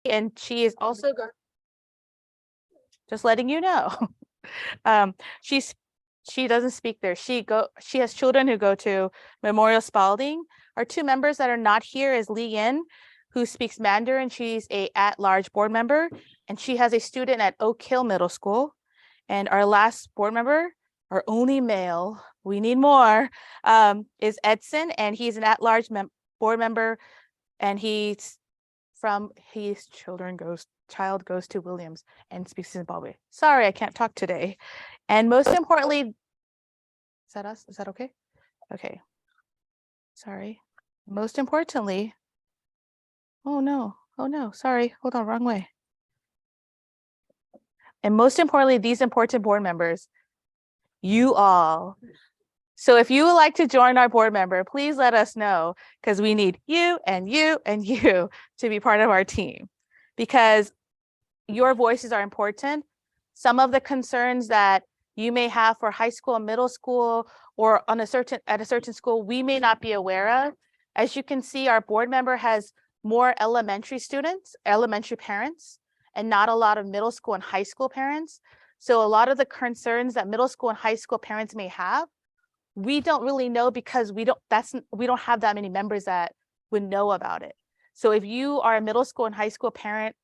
and she is also just letting you know. She doesn't speak there. She has children who go to Memorial Spalding. Our two members that are not here is Li Yin, who speaks Mandarin. She's a at-large board member, and she has a student at Oak Hill Middle School. And our last board member, our only male, we need more, is Edson, and he's an at-large board member, and his child goes to Williams and speaks Zimbabwe. Sorry, I can't talk today. And most importantly, is that us? Is that okay? Okay. Sorry. Most importantly, oh no, sorry, hold on, wrong way. And most importantly, these important board members, you all. So if you would like to join our board member, please let us know, because we need you and you and you to be part of our team, because your voices are important. Some of the concerns that you may have for high school and middle school or at a certain school, we may not be aware of. As you can see, our board member has more elementary parents, and not a lot of middle school and high school parents. So a lot of the concerns that middle school and high school parents may have, we don't really know, because we don't have that many members that would know about it. So if you are a middle school and high school parent,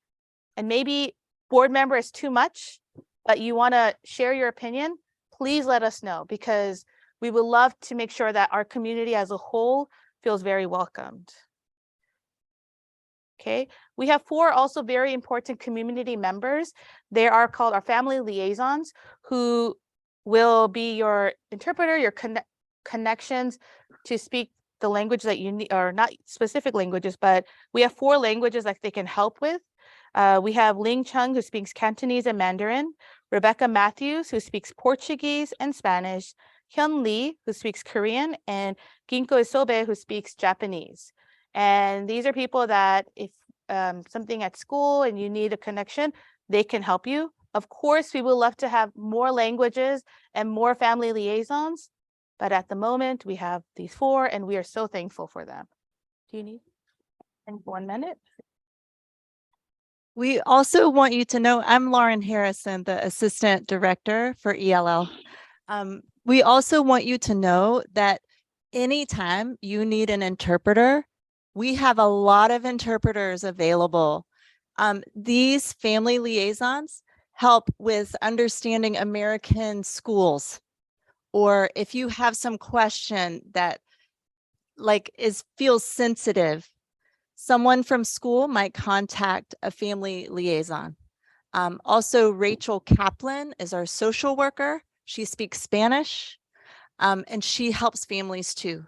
and maybe board member is too much, but you want to share your opinion, please let us know, because we would love to make sure that our community as a whole feels very welcomed. Okay, we have 4 also very important community members. They are called our family liaisons, who will be your interpreter, your connections to speak the language that you need, or not specific languages, but we have 4 languages that they can help with. We have Ling Chung, who speaks Cantonese and Mandarin, Rebecca Matthews, who speaks Portuguese and Spanish, Hyun Lee, who speaks Korean, and Ginko Isobe, who speaks Japanese. And these are people that if something at school and you need a connection, they can help you. Of course, we would love to have more languages and more family liaisons, but at the moment we have these 4 and we are so thankful for them. Do you need 1 minute? We also want you to know, I'm Lauren Harrison, the Assistant Director for ELL. We also want you to know that anytime you need an interpreter, we have a lot of interpreters available. These family liaisons help with understanding American schools, or if you have some question that feels sensitive, someone from school might contact a family liaison. Also, Rachel Kaplan is our social worker. She speaks Spanish, and she helps families too.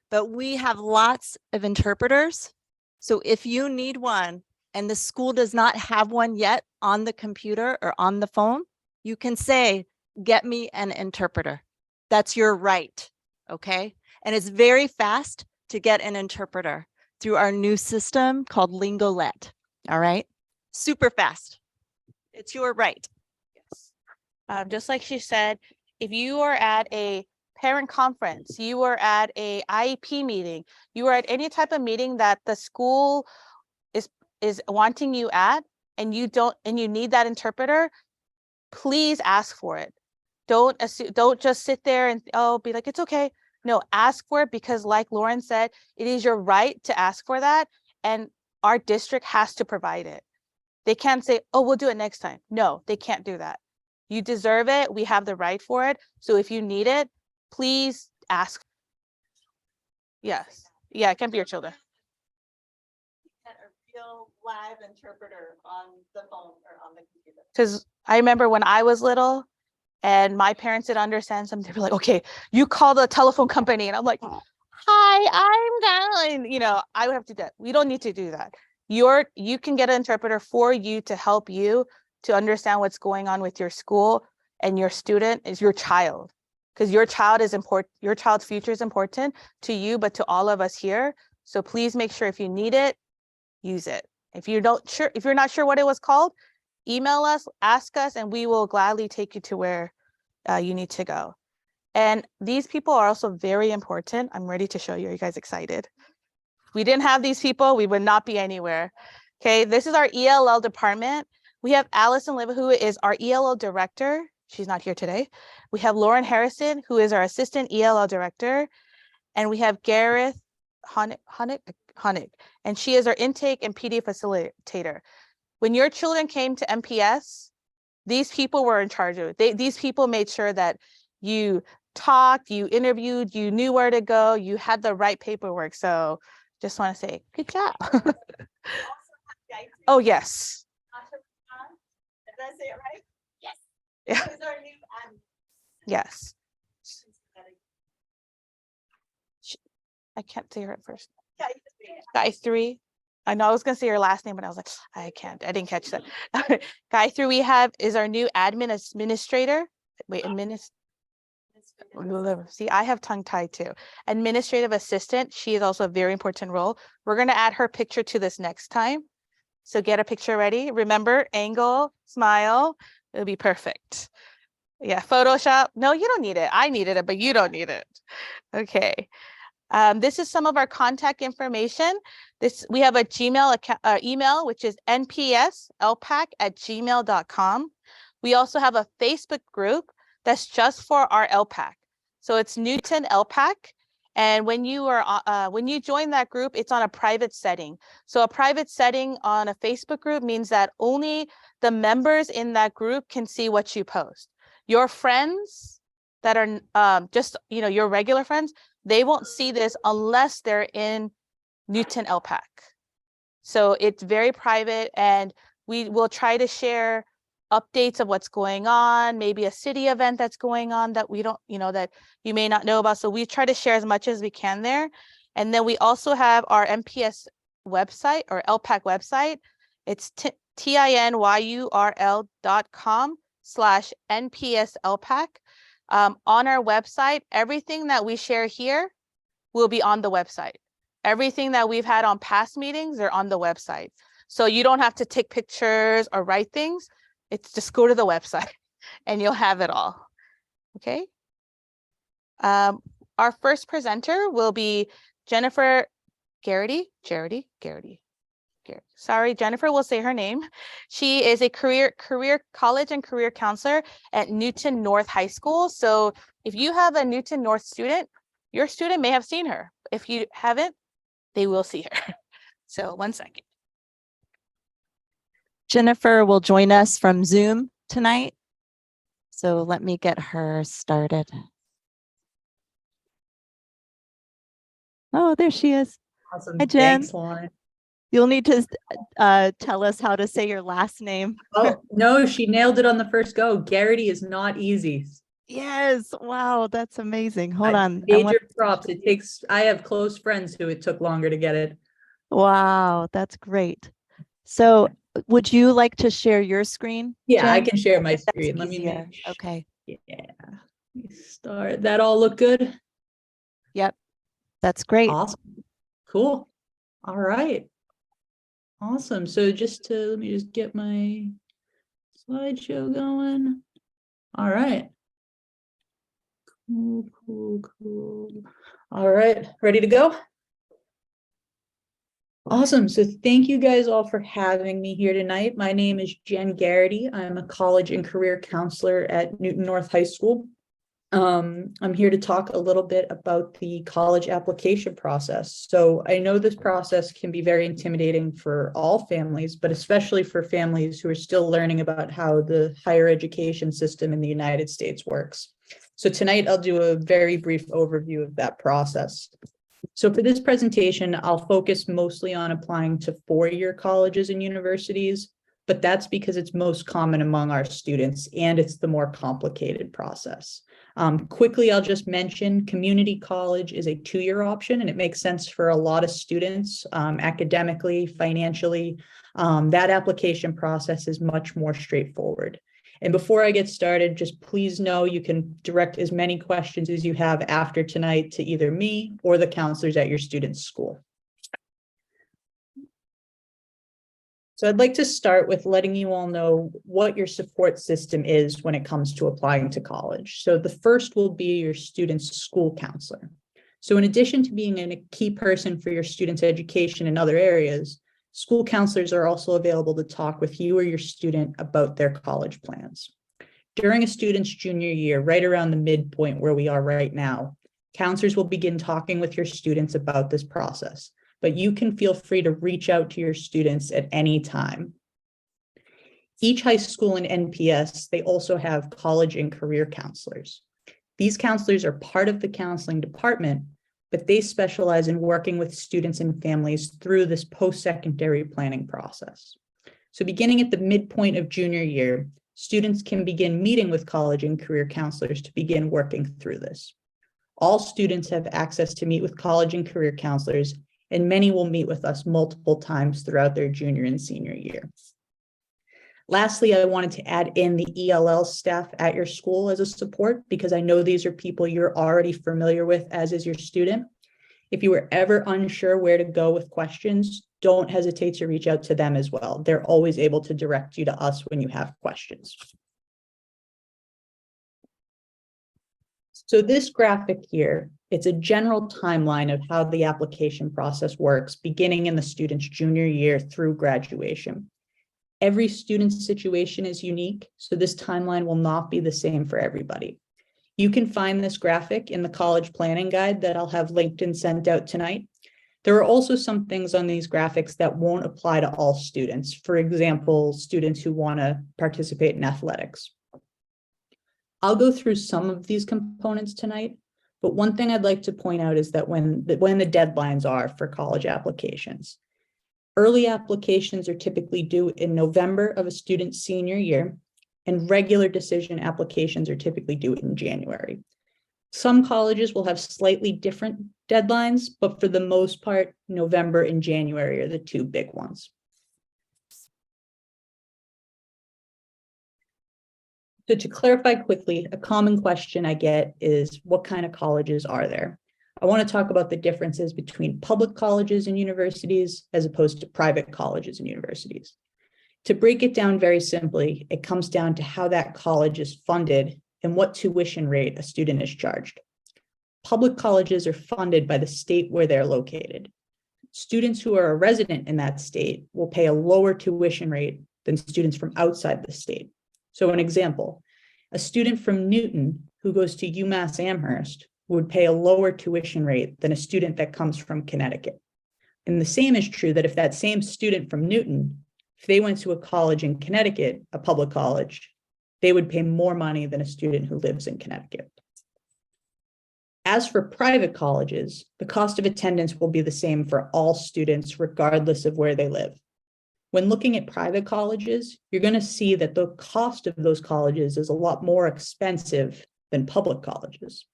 But we have lots of interpreters. So if you need one and the school does not have one yet on the computer or on the phone, you can say, get me an interpreter. That's your right, okay? And it's very fast to get an interpreter through our new system called Lingolet, all right? Super fast. It's your right. Yes. Just like she said, if you are at a parent conference, you are at a IEP meeting, you are at any type of meeting that the school is wanting you at, and you need that interpreter, please ask for it. Don't just sit there and be like, it's okay. No, ask for it, because like Lauren said, it is your right to ask for that, and our district has to provide it. They can't say, oh, we'll do it next time. No, they can't do that. You deserve it. We have the right for it. So if you need it, please ask. Yes. Yeah, it can be your children. A real live interpreter on the phone or on the computer. Because I remember when I was little and my parents didn't understand something, they were like, okay, you call the telephone company. And I'm like, hi, I'm down. I would have to do that. We don't need to do that. You can get an interpreter for you to help you to understand what's going on with your school, and your student is your child, because your child is important. Your child's future is important to you, but to all of us here. So please make sure if you need it, use it. If you're not sure what it was called, email us, ask us, and we will gladly take you to where you need to go. And these people are also very important. I'm ready to show you. Are you guys excited? If we didn't have these people, we would not be anywhere. Okay, this is our ELL department. We have Allison Liva, who is our ELL director. She's not here today. We have Lauren Harrison, who is our assistant ELL director. And we have Gareth Honig, and she is our intake and PD facilitator. When your children came to MPS, these people were in charge of it. These people made sure that you talked, you interviewed, you knew where to go, you had the right paperwork. So just want to say, good job. Oh, yes. Did I say it right? Yes. Yeah. This is our new admin. Yes. I can't say her at first. Guy3. I know I was gonna say her last name, but I was like, I can't. I didn't catch that. Guy3 we have is our new administrator. Wait, see, I have tongue tied too. Administrative assistant. She is also a very important role. We're gonna add her picture to this next time. So get a picture ready. Remember, angle, smile. It'll be perfect. Yeah, Photoshop. No, you don't need it. I needed it, but you don't need it. Okay. This is some of our contact information. We have a Gmail account, email, which is npselpac@gmail.com. We also have a Facebook group that's just for our LPAC. So it's Newton LPAC. And when you join that group, it's on a private setting. So a private setting on a Facebook group means that only the members in that group can see what you post. Your friends that are just, your regular friends, they won't see this unless they're in Newton LPAC. So it's very private, and we will try to share updates of what's going on, maybe a city event that's going on that we don't, that you may not know about. So we try to share as much as we can there. And then we also have our MPS website or LPAC website. It's tinurl.com/NPS on our website, everything that we share here will be on the website. Everything that we've had on past meetings are on the website. So you don't have to take pictures or write things. It's just go to the website and you'll have it all. Okay. Our first presenter will be Jennifer Garrity. Sorry, Jennifer will say her name. She is a career college and career counselor at Newton North High School. So if you have a Newton North student, your student may have seen her. If you haven't, they will see her. So 1 second. Jennifer will join us from Zoom tonight. So let me get her started. Oh, there she is. Awesome. Hi, Jen. Thanks, Lauren. You'll need to tell us how to say your last name. Oh, no, she nailed it on the first go. Garrity is not easy. Yes. Wow, that's amazing. Hold on. Major props. I have close friends who it took longer to get it. Wow, that's great. So would you like to share your screen? Yeah, Jen? I can share my That's screen. Let me easier. make Okay. Yeah. Let me start. That all look good? Yep. That's great. Awesome. Cool. All right. Awesome. So let me just get my slideshow going. All right. Cool. All right. Ready to go? Awesome. So thank you guys all for having me here tonight. My name is Jen Garrity. I'm a college and career counselor at Newton North High School. I'm here to talk a little bit about the college application process. So I know this process can be very intimidating for all families, but especially for families who are still learning about how the higher education system in the United States works. So tonight I'll do a very brief overview of that process. So for this presentation, I'll focus mostly on applying to four-year colleges and universities, but that's because it's most common among our students and it's the more complicated process. Quickly, I'll just mention community college is a two-year option, and it makes sense for a lot of students academically, financially. That application process is much more straightforward. And before I get started, just please know you can direct as many questions as you have after tonight to either me or the counselors at your student's school. So I'd like to start with letting you all know what your support system is when it comes to applying to college. So the first will be your student's school counselor. So in addition to being a key person for your student's education in other areas, School counselors are also available to talk with you or your student about their college plans. During a student's junior year, right around the midpoint where we are right now, counselors will begin talking with your students about this process, but you can feel free to reach out to your students at any time. Each high school and NPS, they also have college and career counselors. These counselors are part of the counseling department, but they specialize in working with students and families through this post-secondary planning process. So beginning at the midpoint of junior year, students can begin meeting with college and career counselors to begin working through this. All students have access to meet with college and career counselors, and many will meet with us multiple times throughout their junior and senior year. Lastly, I wanted to add in the ELL staff at your school as a support, because I know these are people you're already familiar with, as is your student. If you were ever unsure where to go with questions, don't hesitate to reach out to them as well. They're always able to direct you to us when you have questions. So this graphic here, it's a general timeline of how the application process works, beginning in the student's junior year through graduation. Every student's situation is unique, so this timeline will not be the same for everybody. You can find this graphic in the college planning guide that I'll have linked and sent out tonight. There are also some things on these graphics that won't apply to all students. For example, students who want to participate in athletics. I'll go through some of these components tonight, but one thing I'd like to point out is that when the deadlines are for college applications. Early applications are typically due in November of a student's senior year, and regular decision applications are typically due in January. Some colleges will have slightly different deadlines, but for the most part, November and January are the two big ones. So to clarify quickly, a common question I get is, what kind of colleges are there? I want to talk about the differences between public colleges and universities as opposed to private colleges and universities. To break it down very simply, it comes down to how that college is funded and what tuition rate a student is charged. Public colleges are funded by the state where they're located. Students who are a resident in that state will pay a lower tuition rate than students from outside the state. So an example, a student from Newton who goes to UMass Amherst would pay a lower tuition rate than a student that comes from Connecticut. And the same is true that if that same student from Newton, if they went to a college in Connecticut, a public college, they would pay more money than a student who lives in Connecticut. As for private colleges, the cost of attendance will be the same for all students, regardless of where they live. When looking at private colleges, you're going to see that the cost of those colleges is a lot more expensive than public colleges.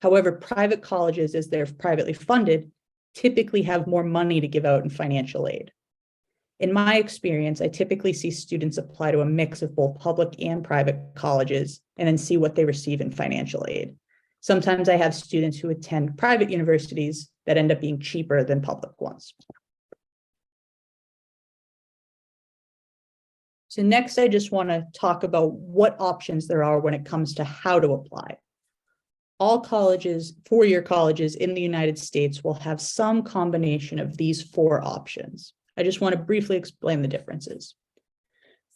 However, private colleges, as they're privately funded, typically have more money to give out in financial aid. In my experience, I typically see students apply to a mix of both public and private colleges and then see what they receive in financial aid. Sometimes I have students who attend private universities that end up being cheaper than public ones. So next, I just want to talk about what options there are when it comes to how to apply. All colleges, four-year colleges in the United States will have some combination of these four options. I just want to briefly explain the differences.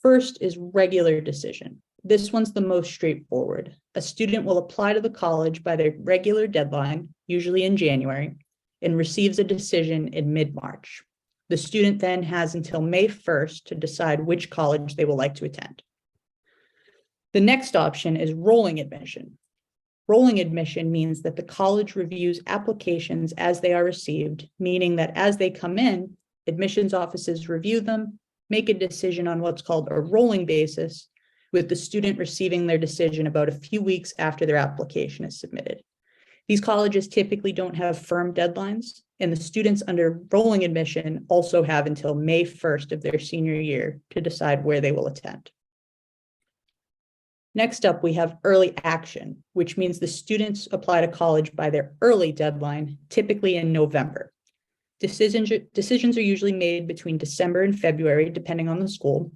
First is regular decision. This one's the most straightforward. A student will apply to the college by their regular deadline, usually in January, and receives a decision in mid-March. The student then has until May 1st to decide which college they will like to attend. The next option is rolling admission. Rolling admission means that the college reviews applications as they are received, meaning that as they come in, admissions offices review them, make a decision on what's called a rolling basis, with the student receiving their decision about a few weeks after their application is submitted. These colleges typically don't have firm deadlines, and the students under rolling admission also have until May 1st of their senior year to decide where they will attend. Next up, we have early action, which means the students apply to college by their early deadline, typically in November. Decisions are usually made between December and February, depending on the school,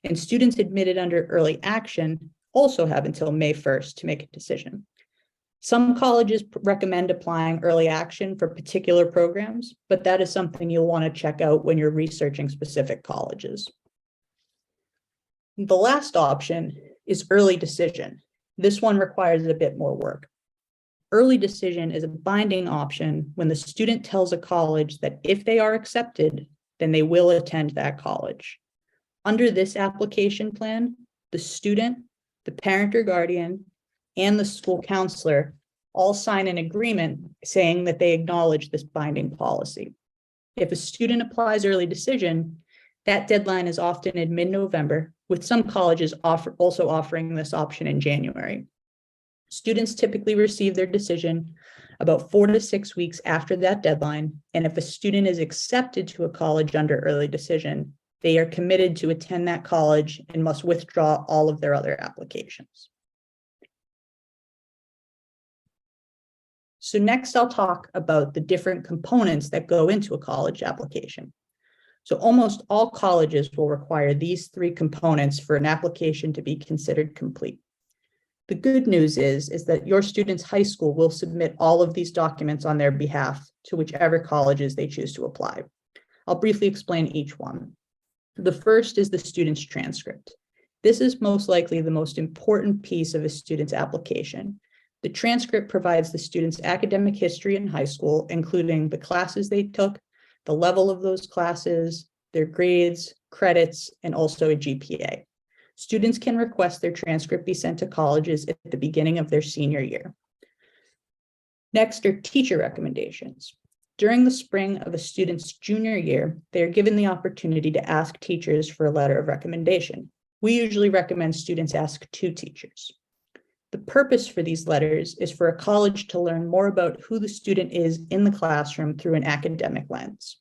and students admitted under early action also have until May 1st to make a decision. Some colleges recommend applying early action for particular programs, but that is something you'll want to check out when you're researching specific colleges. The last option is early decision. This one requires a bit more work. Early decision is a binding option when the student tells a college that if they are accepted, then they will attend that college. Under this application plan, the student, the parent or guardian, and the school counselor all sign an agreement saying that they acknowledge this binding policy. If a student applies early decision, that deadline is often in mid-November, with some colleges also offering this option in January. Students typically receive their decision about 4 to 6 weeks after that deadline, and if a student is accepted to a college under early decision, they are committed to attend that college and must withdraw all of their other applications. So next I'll talk about the different components that go into a college application. So almost all colleges will require these 3 components for an application to be considered complete. The good news is that your student's high school will submit all of these documents on their behalf to whichever colleges they choose to apply. I'll briefly explain each one. The first is the student's transcript. This is most likely the most important piece of a student's application. The transcript provides the student's academic history in high school, including the classes they took, the level of those classes, their grades, credits, and also a GPA. Students can request their transcript be sent to colleges at the beginning of their senior year. Next are teacher recommendations. During the spring of a student's junior year, they are given the opportunity to ask teachers for a letter of recommendation. We usually recommend students ask 2 teachers. The purpose for these letters is for a college to learn more about who the student is in the classroom through an academic lens.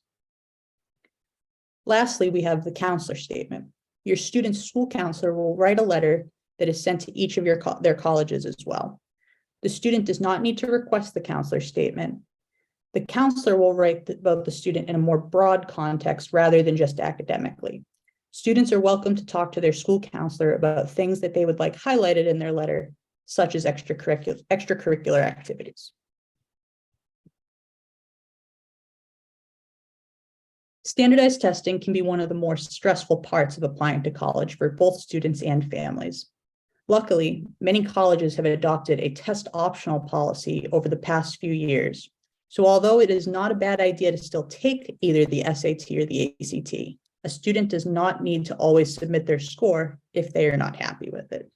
Lastly, we have the counselor statement. Your student's school counselor will write a letter that is sent to each of their colleges as well. The student does not need to request the counselor statement. The counselor will write about the student in a more broad context rather than just academically. Students are welcome to talk to their school counselor about things that they would like highlighted in their letter, such as extracurricular activities. Standardized testing can be one of the more stressful parts of applying to college for both students and families. Luckily, many colleges have adopted a test optional policy over the past few years. So although it is not a bad idea to still take either the SAT or the ACT, a student does not need to always submit their score if they are not happy with it.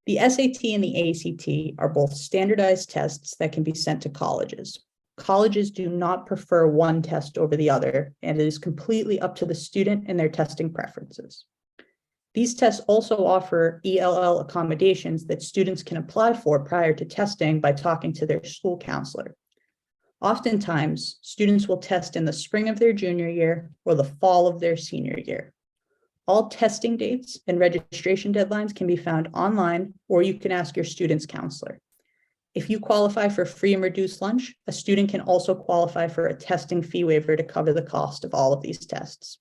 The SAT and the ACT are both standardized tests that can be sent to colleges. Colleges do not prefer one test over the other, and it is completely up to the student and their testing preferences. These tests also offer ELL accommodations that students can apply for prior to testing by talking to their school counselor. Oftentimes, students will test in the spring of their junior year or the fall of their senior year. All testing dates and registration deadlines can be found online, or you can ask your student's counselor. If you qualify for free and reduced lunch, a student can also qualify for a testing fee waiver to cover the cost of all of these tests.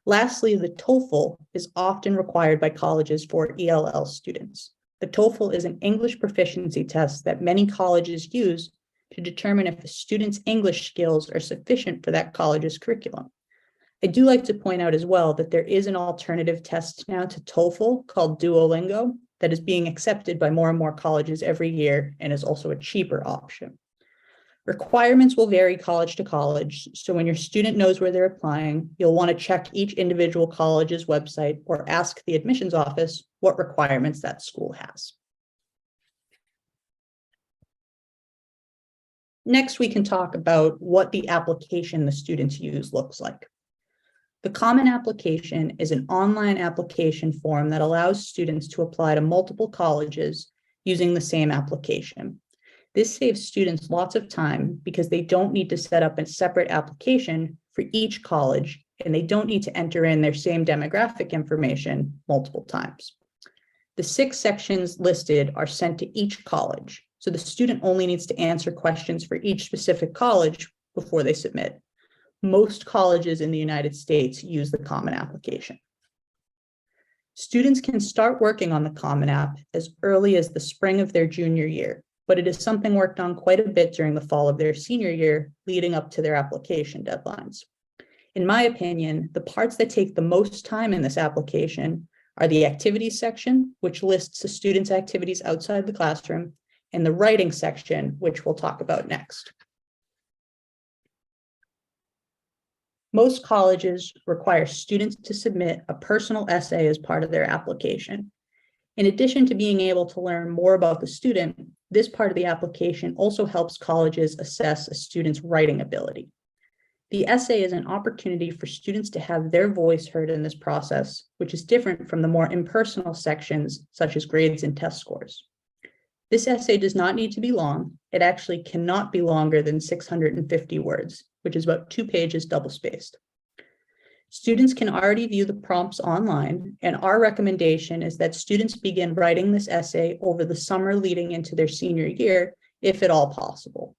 Lastly, the TOEFL is often required by colleges for ELL students. The TOEFL is an English proficiency test that many colleges use to determine if a student's English skills are sufficient for that college's curriculum. I do like to point out as well that there is an alternative test now to TOEFL called Duolingo that is being accepted by more and more colleges every year and is also a cheaper option. Requirements will vary college to college, so when your student knows where they're applying, you'll want to check each individual college's website or ask the admissions office what requirements that school has. Next, we can talk about what the application the students use looks like. The Common Application is an online application form that allows students to apply to multiple colleges using the same application. This saves students lots of time because they don't need to set up a separate application for each college, and they don't need to enter in their same demographic information multiple times. The 6 sections listed are sent to each college, so the student only needs to answer questions for each specific college before they submit. Most colleges in the United States use the Common Application. Students can start working on the Common App as early as the spring of their junior year, but it is something worked on quite a bit during the fall of their senior year, leading up to their application deadlines. In my opinion, the parts that take the most time in this application are the activities section, which lists the students' activities outside the classroom, and the writing section, which we'll talk about next. Most colleges require students to submit a personal essay as part of their application. In addition to being able to learn more about the student, this part of the application also helps colleges assess a student's writing ability. The essay is an opportunity for students to have their voice heard in this process, which is different from the more impersonal sections, such as grades and test scores. This essay does not need to be long. It actually cannot be longer than 650 words, which is about 2 pages double-spaced. Students can already view the prompts online, and our recommendation is that students begin writing this essay over the summer leading into their senior year, if at all possible.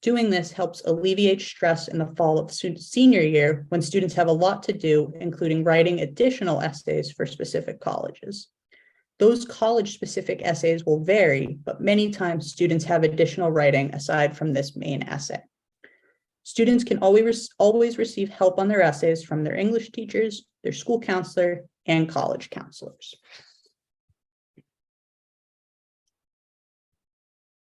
Doing this helps alleviate stress in the fall of senior year when students have a lot to do, including writing additional essays for specific colleges. Those college-specific essays will vary, but many times students have additional writing aside from this main essay. Students can always receive help on their essays from their English teachers, their school counselor, and college counselors.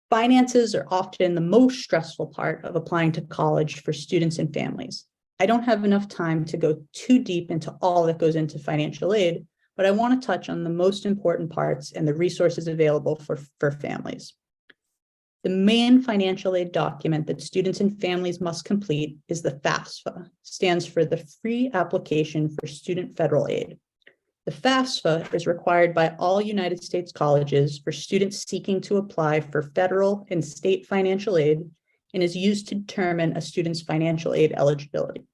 Finances are often the most stressful part of applying to college for students and families. I don't have enough time to go too deep into all that goes into financial aid, but I want to touch on the most important parts and the resources available for families. The main financial aid document that students and families must complete is the FAFSA, stands for the Free Application for Student Federal Aid. The FAFSA is required by all United States colleges for students seeking to apply for federal and state financial aid and is used to determine a student's financial aid eligibility.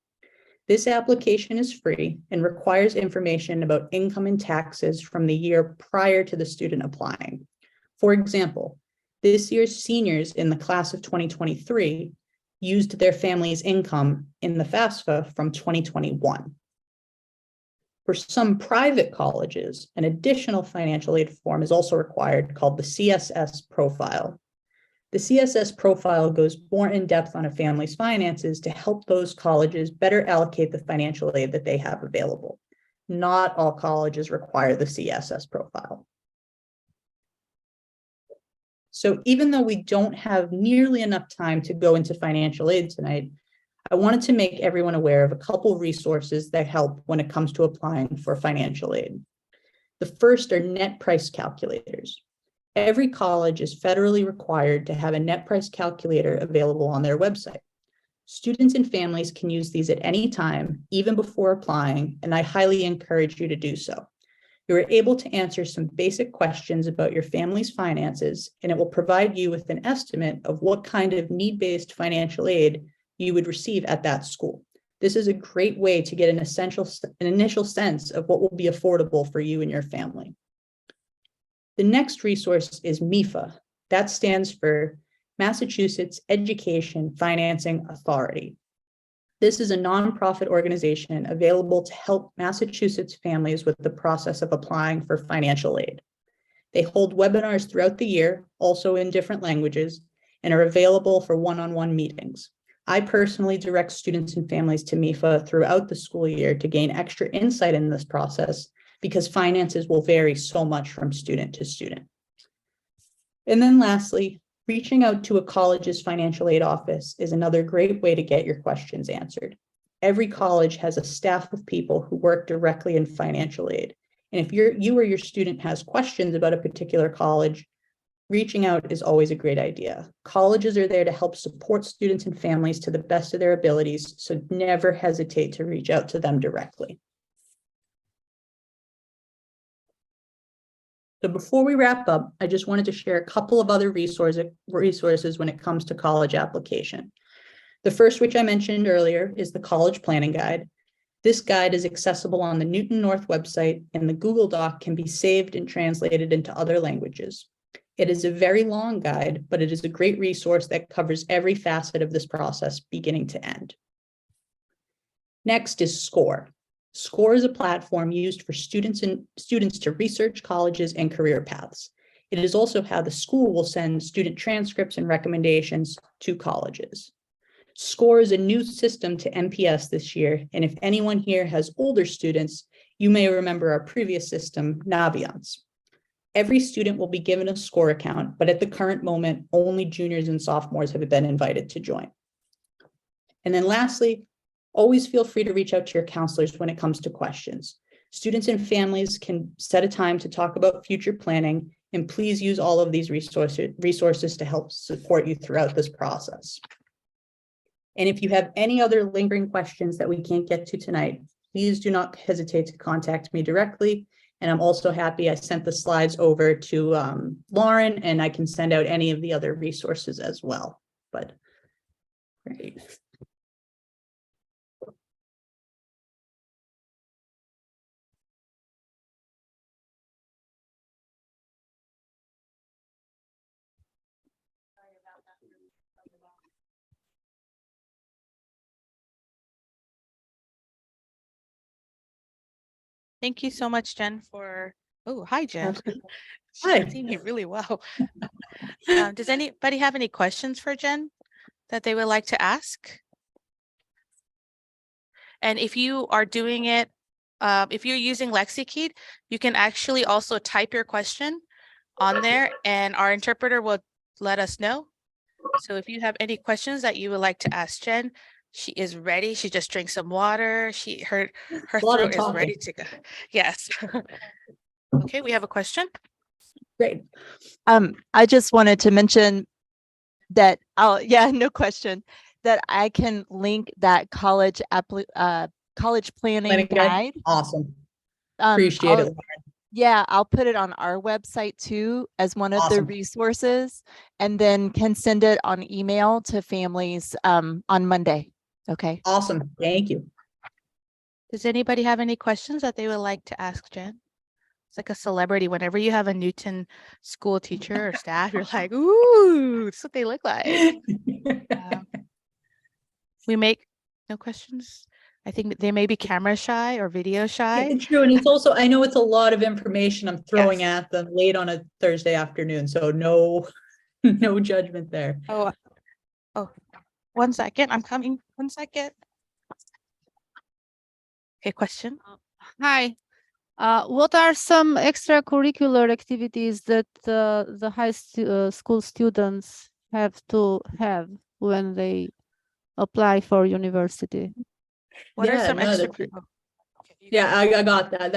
This application is free and requires information about income and taxes from the year prior to the student applying. For example, this year's seniors in the class of 2023 used their family's income in the FAFSA from 2021. For some private colleges, an additional financial aid form is also required called the CSS profile. The CSS profile goes more in depth on a family's finances to help those colleges better allocate the financial aid that they have available. Not all colleges require the CSS profile. So even though we don't have nearly enough time to go into financial aid tonight, I wanted to make everyone aware of a couple resources that help when it comes to applying for financial aid. The first are net price calculators. Every college is federally required to have a net price calculator available on their website. Students and families can use these at any time, even before applying, and I highly encourage you to do so. You are able to answer some basic questions about your family's finances, and it will provide you with an estimate of what kind of need-based financial aid you would receive at that school. This is a great way to get an initial sense of what will be affordable for you and your family. The next resource is MEFA. That stands for Massachusetts Education Financing Authority. This is a nonprofit organization available to help Massachusetts families with the process of applying for financial aid. They hold webinars throughout the year, also in different languages, and are available for one-on-one meetings. I personally direct students and families to MEFA throughout the school year to gain extra insight in this process because finances will vary so much from student to student. And then lastly, reaching out to a college's financial aid office is another great way to get your questions answered. Every college has a staff of people who work directly in financial aid. And if you or your student has questions about a particular college, reaching out is always a great idea. Colleges are there to help support students and families to the best of their abilities, so never hesitate to reach out to them directly. So before we wrap up, I just wanted to share a couple of other resources when it comes to college application. The first, which I mentioned earlier, is the College Planning Guide. This guide is accessible on the Newton North website, and the Google Doc can be saved and translated into other languages. It is a very long guide, but it is a great resource that covers every facet of this process, beginning to end. Next is SCORE. SCORE is a platform used for students to research colleges and career paths. It is also how the school will send student transcripts and recommendations to colleges. SCORE is a new system to MPS this year, and if anyone here has older students, you may remember our previous system, Naviance. Every student will be given a SCORE account, but at the current moment, only juniors and sophomores have been invited to join. And then lastly, always feel free to reach out to your counselors when it comes to questions. Students and families can set a time to talk about future planning, and please use all of these resources to help support you throughout this process. And if you have any other lingering questions that we can't get to tonight, please do not hesitate to contact me directly. And I'm also happy I sent the slides over to Lauren, and I can send out any of the other resources as well. But great. Thank you so much, Jen, for, oh, hi, Jen. She Hi. can see me really well. Does anybody have any questions for Jen that they would like to ask? And if you are doing it, if you're using LexiKey, you can actually also type your question on there and our interpreter will let us know. So if you have any questions that you would like to ask Jen, she is ready. She just drank some water. Her throat is ready to go. Yes. Okay, we have a question. Great. I just wanted to mention that no question, that I can link that college planning guide. Awesome. Appreciate it. Yeah, I'll put it on our website too as one of the resources, and then can send it on email to families on Monday. Okay. Awesome. Thank you. Does anybody have any questions that they would like to ask Jen? It's like a celebrity. Whenever you have a Newton school teacher or staff, you're like, ooh, that's what they look like. We make no questions. I think they may be camera shy or video shy. It's true. And it's also, I know it's a lot of information I'm throwing at them late on a Thursday afternoon. So no judgment there. Oh, 1 second. I'm coming. 1 second. Okay, question. Hi. What are some extracurricular activities that the school students have to have when they apply for university? What are some extracurricular? Yeah, I got that.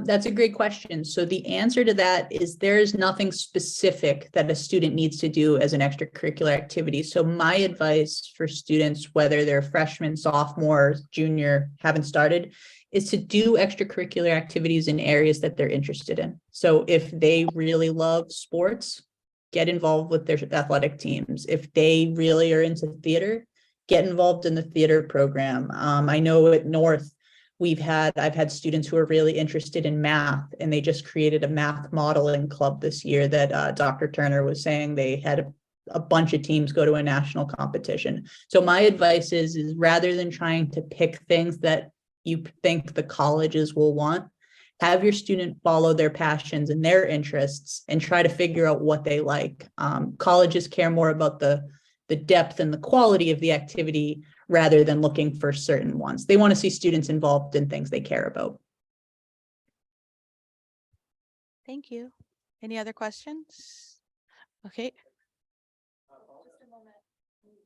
That's a great question. So the answer to that is there is nothing specific that a student needs to do as an extracurricular activity. So my advice for students, whether they're freshmen, sophomore, junior, haven't started, is to do extracurricular activities in areas that they're interested in. So if they really love sports, get involved with their athletic teams. If they really are into theater, get involved in the theater program. I know at North, I've had students who are really interested in math, and they just created a math modeling club this year that Dr. Turner was saying they had a bunch of teams go to a national competition. So my advice is rather than trying to pick things that you think the colleges will want, have your student follow their passions and their interests and try to figure out what they like. Colleges care more about the depth and the quality of the activity rather than looking for certain ones. They want to see students involved in things they care about. Thank you. Any other questions? Okay.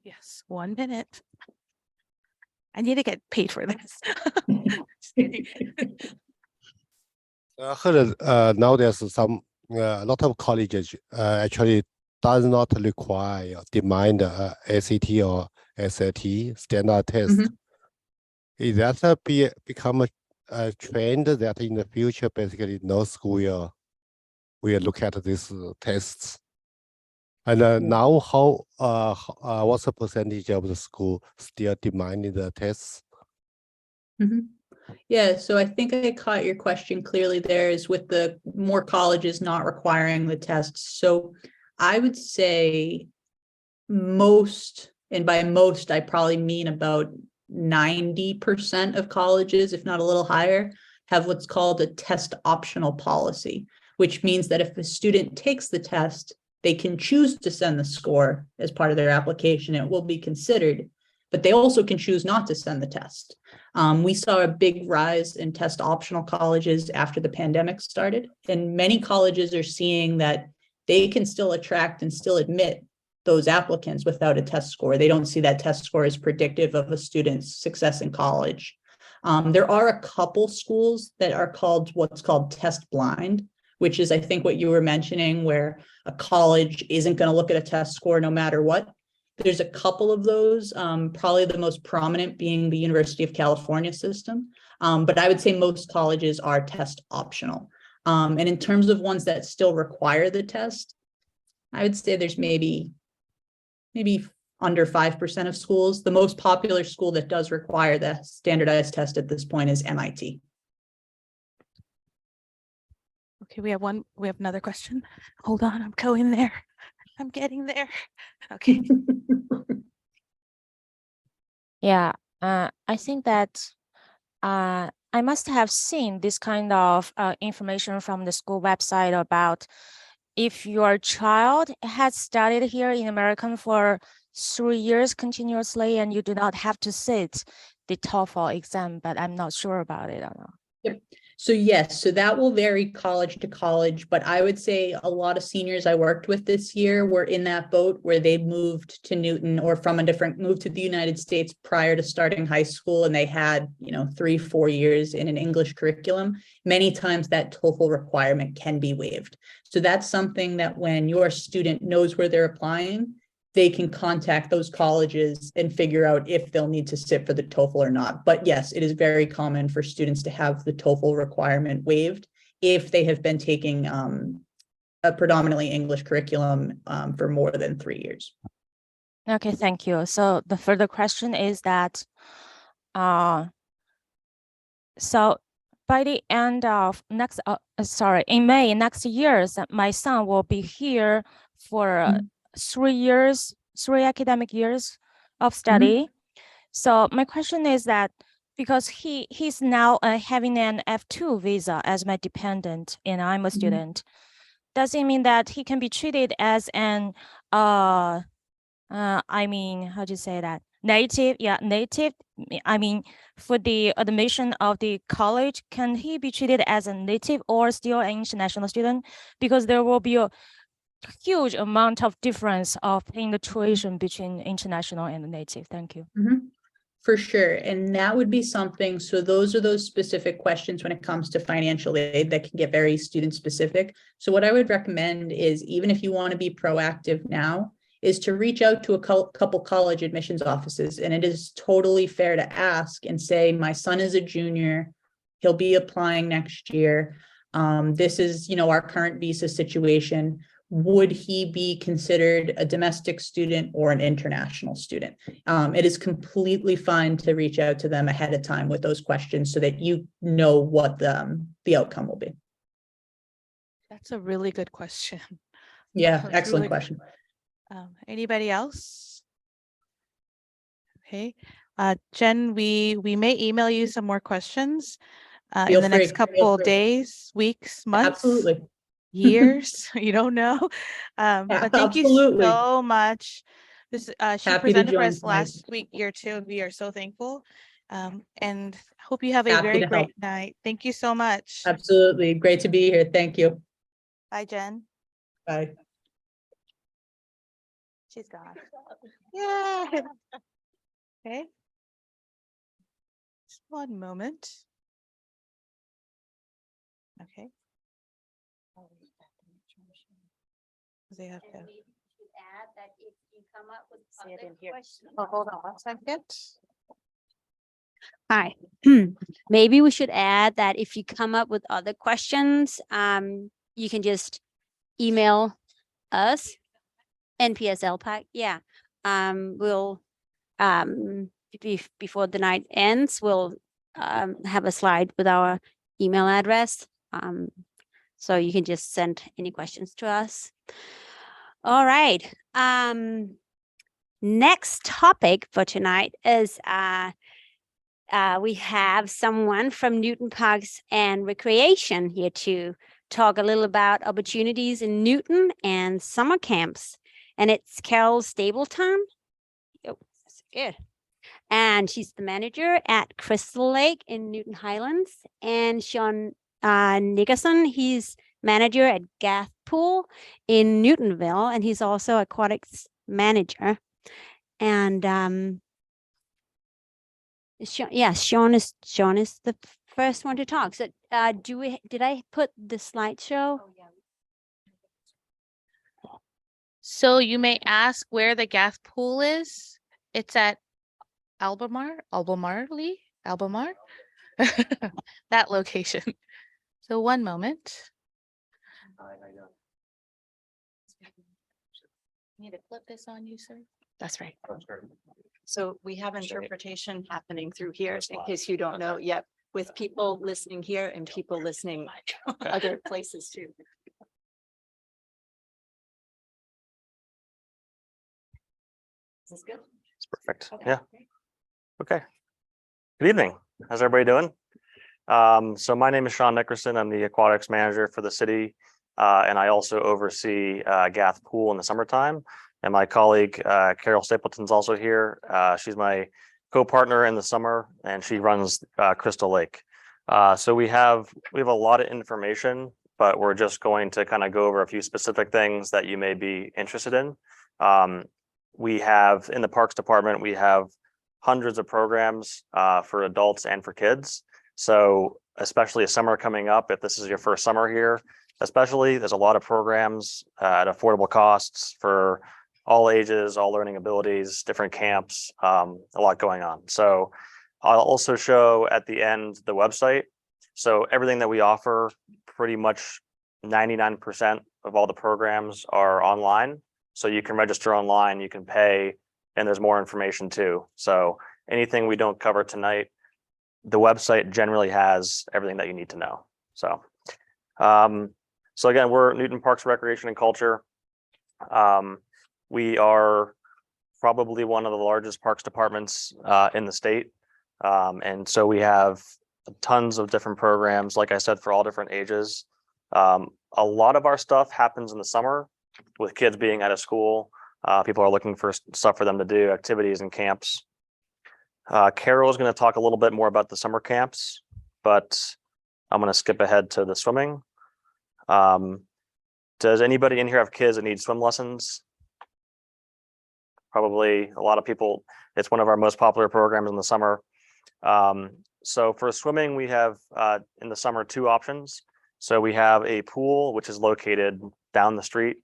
Yes, 1 minute. I need to get paid for this. Just kidding. I heard now there's a lot of colleges actually does not require demand ACT or SAT standard test. Is that become a trend that in the future basically no school will look at these tests? And now what's the percentage of the school still demanding the tests? Yeah, so I think I caught your question clearly there, is with the more colleges not requiring the tests. So I would say most, and by most, I probably mean about 90% of colleges, if not a little higher, have what's called a test optional policy, which means that if a student takes the test, they can choose to send the score as part of their application. It will be considered, but they also can choose not to send the test. We saw a big rise in test optional colleges after the pandemic started, and many colleges are seeing that they can still attract and still admit those applicants without a test score. They don't see that test score as predictive of a student's success in college. There are a couple schools that are called what's called test blind, which is, I think, what you were mentioning, where a college isn't going to look at a test score no matter what. There's a couple of those, probably the most prominent being the University of California system. But I would say most colleges are test optional. And in terms of ones that still require the test, I would say there's maybe under 5% of schools. The most popular school that does require the standardized test at this point is MIT. Okay, we have another question. Hold on, I'm going there. I'm getting there. Okay. Yeah, I think that I must have seen this kind of information from the school website about if your child has studied here in America for 3 years continuously and you do not have to sit the TOEFL exam, but I'm not sure about it or not. Yep. So yes, so that will vary college to college, but I would say a lot of seniors I worked with this year were in that boat where they moved to Newton or moved to the United States prior to starting high school, and they had, 3-4 years in an English curriculum. Many times that TOEFL requirement can be waived. So that's something that when your student knows where they're applying, they can contact those colleges and figure out if they'll need to sit for the TOEFL or not. But yes, it is very common for students to have the TOEFL requirement waived if they have been taking a predominantly English curriculum for more than 3 years. Okay, thank you. So the further question is that, so by the end of in May next year, my son will be here for 3 academic years of study. So my question is that because he's now having an F2 visa as my dependent and I'm a student, does it mean that he can be treated as an how do you say that? Native. I mean, for the admission of the college, can he be treated as a native or still an international student? Because there will be a huge amount of difference of paying the tuition between international and native. Thank you. For sure. And that would be something. So those are those specific questions when it comes to financial aid that can get very student specific. So what I would recommend is, even if you want to be proactive now, is to reach out to a couple college admissions offices. And it is totally fair to ask and say, my son is a junior, he'll be applying next year. This is, our current visa situation. Would he be considered a domestic student or an international student? It is completely fine to reach out to them ahead of time with those questions so that you know what the outcome will be. That's a really good question. Yeah, excellent question. Anybody else? Okay. Jen, we may email you some more questions in the next couple days, weeks, months. Absolutely. Years, you don't know. But thank you so much. She presented for us last year too, and we are so thankful. And hope you have a very great night. Thank you so much. Absolutely. Great to be here. Thank you. Bye, Jen. Bye. She's gone. Yeah. Okay. Just one moment. Okay. They have to add that if you come up with see it other in here. questions. Oh, hold on one second. Hi. Maybe we should add that if you come up with other questions, you can just email us, NPS ELPAC. Yeah. We'll before the night ends, we'll have a slide with our email address. So you can just send any questions to us. All right. Next topic for tonight is we have someone from Newton Parks and Recreation here to talk a little about opportunities in Newton and summer camps. And it's Carol Stapleton. Oh, that's good. And she's the manager at Crystal Lake in Newton Highlands. And Sean Nickerson, he's manager at Gath Pool in Newtonville, and he's also aquatics manager. And Sean is the first one to talk. So did I put the slideshow? So you may ask where the Gath Pool is. It's at Albemarle, that location. So one moment. Need to flip this on you, sir. That's right. So we have interpretation happening through here, in case you don't know yet, with people listening here and people listening other places too. Is this good? It's perfect. Okay. Yeah. Okay. Good evening. How's everybody doing? So my name is Sean Nickerson. I'm the aquatics manager for the city. And I also oversee Gath Pool in the summertime. And my colleague, Carol Stapleton's also here. She's my co-partner in the summer, and she runs Crystal Lake. So we have a lot of information, but we're just going to kind of go over a few specific things that you may be interested in. We have in the Parks Department, we have hundreds of programs for adults and for kids. So especially a summer coming up, if this is your first summer here, especially, there's a lot of programs at affordable costs for all ages, all learning abilities, different camps, a lot going on. So I'll also show at the end the website. So everything that we offer, pretty much 99% of all the programs are online. So you can register online, you can pay, and there's more information too. So anything we don't cover tonight, the website generally has everything that you need to know. So, so again, we're Newton Parks, Recreation and Culture. We are probably one of the largest parks departments in the state. And so we have tons of different programs, like I said, for all different ages. A lot of our stuff happens in the summer with kids being out of school. People are looking for stuff for them to do, activities and camps. Carol is going to talk a little bit more about the summer camps, but I'm going to skip ahead to the swimming. Does anybody in here have kids that need swim lessons? Probably a lot of people. It's one of our most popular programs in the summer. So for swimming, we have in the summer 2 options. So we have a pool, which is located down the street.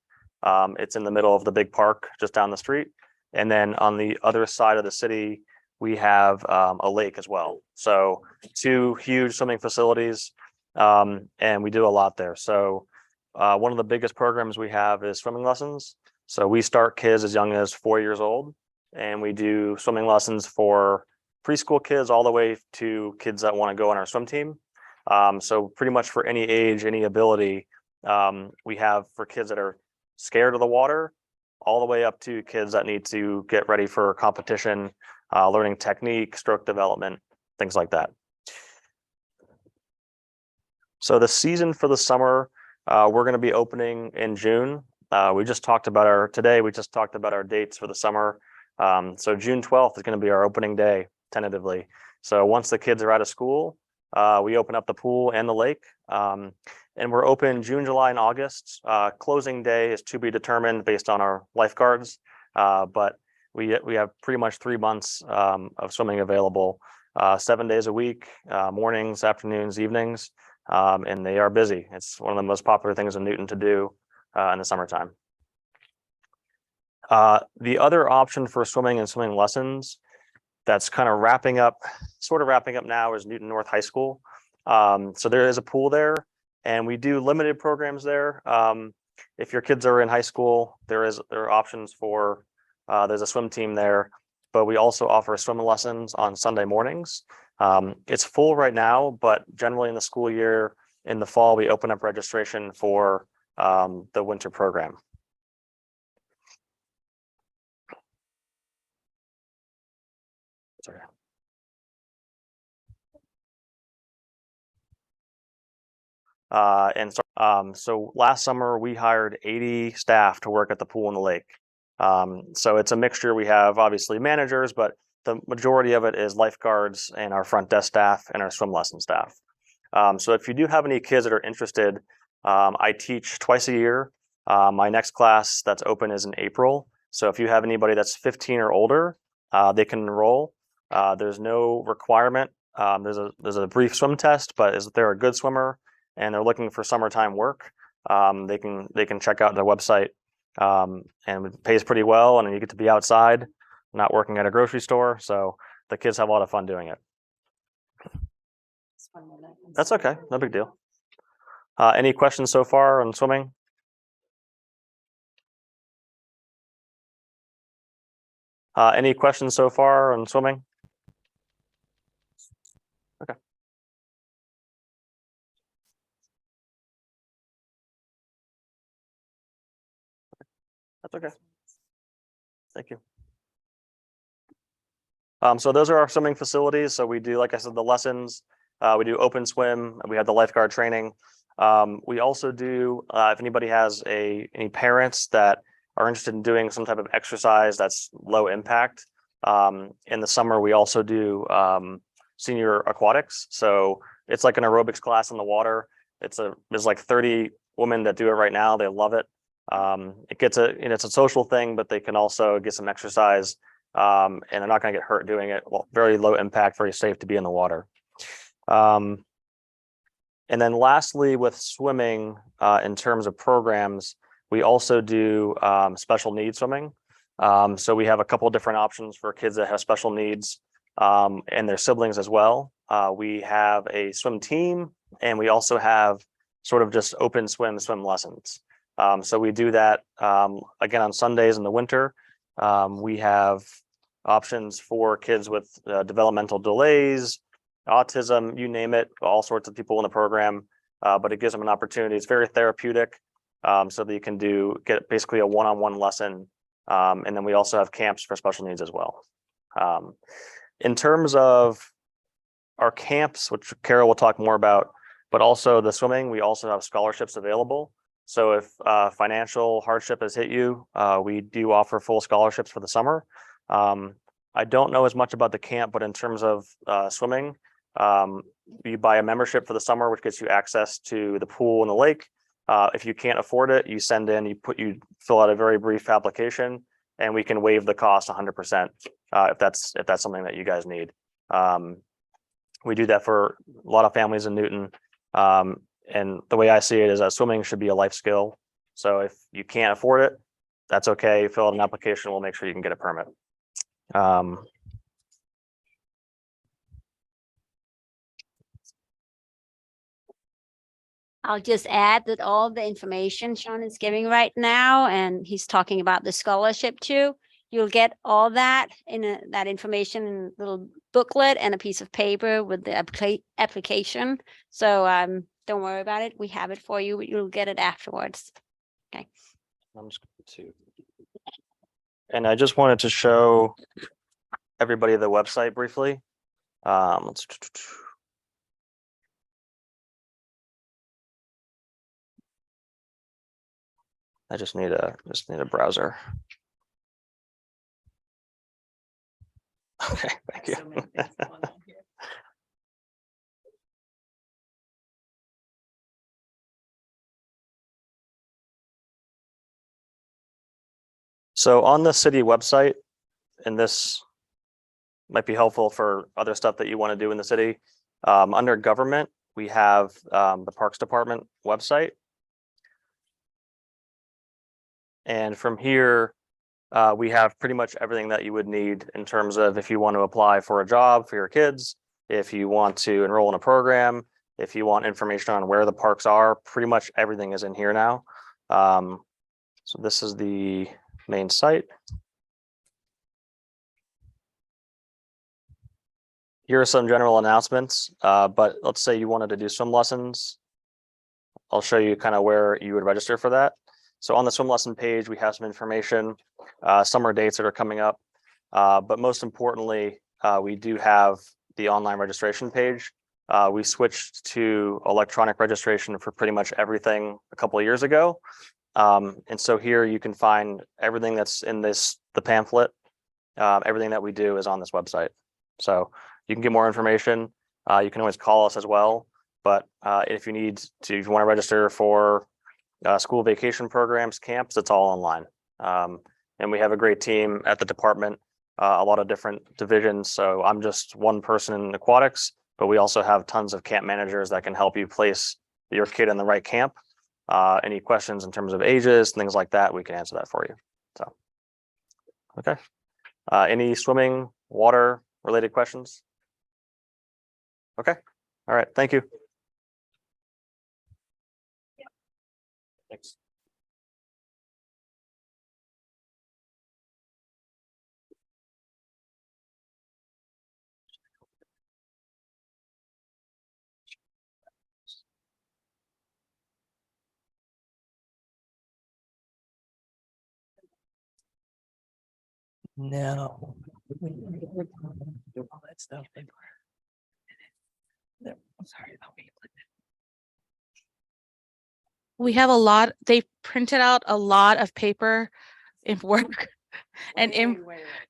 It's in the middle of the big park, just down the street. And then on the other side of the city, we have a lake as well. So 2 huge swimming facilities, and we do a lot there. So one of the biggest programs we have is swimming lessons. So we start kids as young as 4 years old, and we do swimming lessons for preschool kids all the way to kids that want to go on our swim team. So pretty much for any age, any ability, we have for kids that are scared of the water, all the way up to kids that need to get ready for competition, learning technique, stroke development, things like that. So the season for the summer, we're going to be opening in June. We just talked about our dates for the summer. So June 12th is going to be our opening day, tentatively. So once the kids are out of school, we open up the pool and the lake. And we're open June, July, and August. Closing day is to be determined based on our lifeguards. But we have pretty much 3 months of swimming available, 7 days a week, mornings, afternoons, evenings, and they are busy. It's one of the most popular things in Newton to do in the summertime. The other option for swimming and swimming lessons that's kind of sort of wrapping up now is Newton North High School. So there is a pool there, and we do limited programs there. If your kids are in high school, there are options for, there's a swim team there, but we also offer swim lessons on Sunday mornings. It's full right now, but generally in the school year, in the fall, we open up registration for the winter program. Sorry. So last summer we hired 80 staff to work at the pool and the lake. So it's a mixture. We have obviously managers, but the majority of it is lifeguards and our front desk staff and our swim lesson staff. So if you do have any kids that are interested, I teach twice a year. My next class that's open is in April. So if you have anybody that's 15 or older, they can enroll. There's no requirement. There's a brief swim test, but if they're a good swimmer and they're looking for summertime work, they can check out the website, and it pays pretty well, and you get to be outside, not working at a grocery store. So the kids have a lot of fun doing it. That's okay, no big deal. Any questions so far on swimming? Any questions so far on swimming? Okay. That's okay. Thank you. So those are our swimming facilities. So we do, like I said, the lessons. We do open swim. We have the lifeguard training. We also do, if anybody has any parents that are interested in doing some type of exercise that's low impact. In the summer, we also do senior aquatics. So it's like an aerobics class in the water. There's like 30 women that do it right now. They love it. It's a social thing, but they can also get some exercise, and they're not going to get hurt doing it. Well, very low impact, very safe to be in the water. And then lastly, with swimming, in terms of programs, we also do special needs swimming. So we have a couple of different options for kids that have special needs, and their siblings as well. We have a swim team, and we also have sort of just open swim lessons. So we do that again on Sundays in the winter. We have options for kids with developmental delays, autism, you name it, all sorts of people in the program, but it gives them an opportunity. It's very therapeutic, so that you can get basically a one-on-one lesson. And then we also have camps for special needs as well. In terms of our camps, which Carol will talk more about, but also the swimming, we also have scholarships available. So if financial hardship has hit you, we do offer full scholarships for the summer. I don't know as much about the camp, but in terms of swimming, you buy a membership for the summer, which gets you access to the pool and the lake. If you can't afford it, you send in, you fill out a very brief application, and we can waive the cost 100% if that's something that you guys need. We do that for a lot of families in Newton. And the way I see it is that swimming should be a life skill. So if you can't afford it, that's okay. Fill out an application. We'll make sure you can get a permit. I'll just add that all the information Sean is giving right now, and he's talking about the scholarship too. You'll get all that that information in a little booklet and a piece of paper with the application. So don't worry about it. We have it for you. You'll get it afterwards. Okay. I'm just going to, and I just wanted to show everybody the website briefly. I just need a browser. Okay, thank you. So on the city website, and this might be helpful for other stuff that you want to do in the city, under government, we have the Parks Department website. And from here, we have pretty much everything that you would need in terms of if you want to apply for a job for your kids, if you want to enroll in a program, if you want information on where the parks are, pretty much everything is in here now. So this is the main site. Here are some general announcements, but let's say you wanted to do swim lessons. I'll show you kind of where you would register for that. So on the swim lesson page, we have some information, summer dates that are coming up. But most importantly, we do have the online registration page. We switched to electronic registration for pretty much everything a couple of years ago. And so here you can find everything that's in the pamphlet. Everything that we do is on this website. So you can get more information. You can always call us as well. But if you want to register for school vacation programs, camps, it's all online. And we have a great team at the department, a lot of different divisions. So I'm just one person in aquatics, but we also have tons of camp managers that can help you place your kid in the right camp. Any questions in terms of ages, things like that, we can answer that for you. So, okay. Any swimming, water related questions? Okay. All right. Thank you. Thanks. No. Do all that stuff. I'm sorry about me. We have a lot, they printed out a lot of paper in work and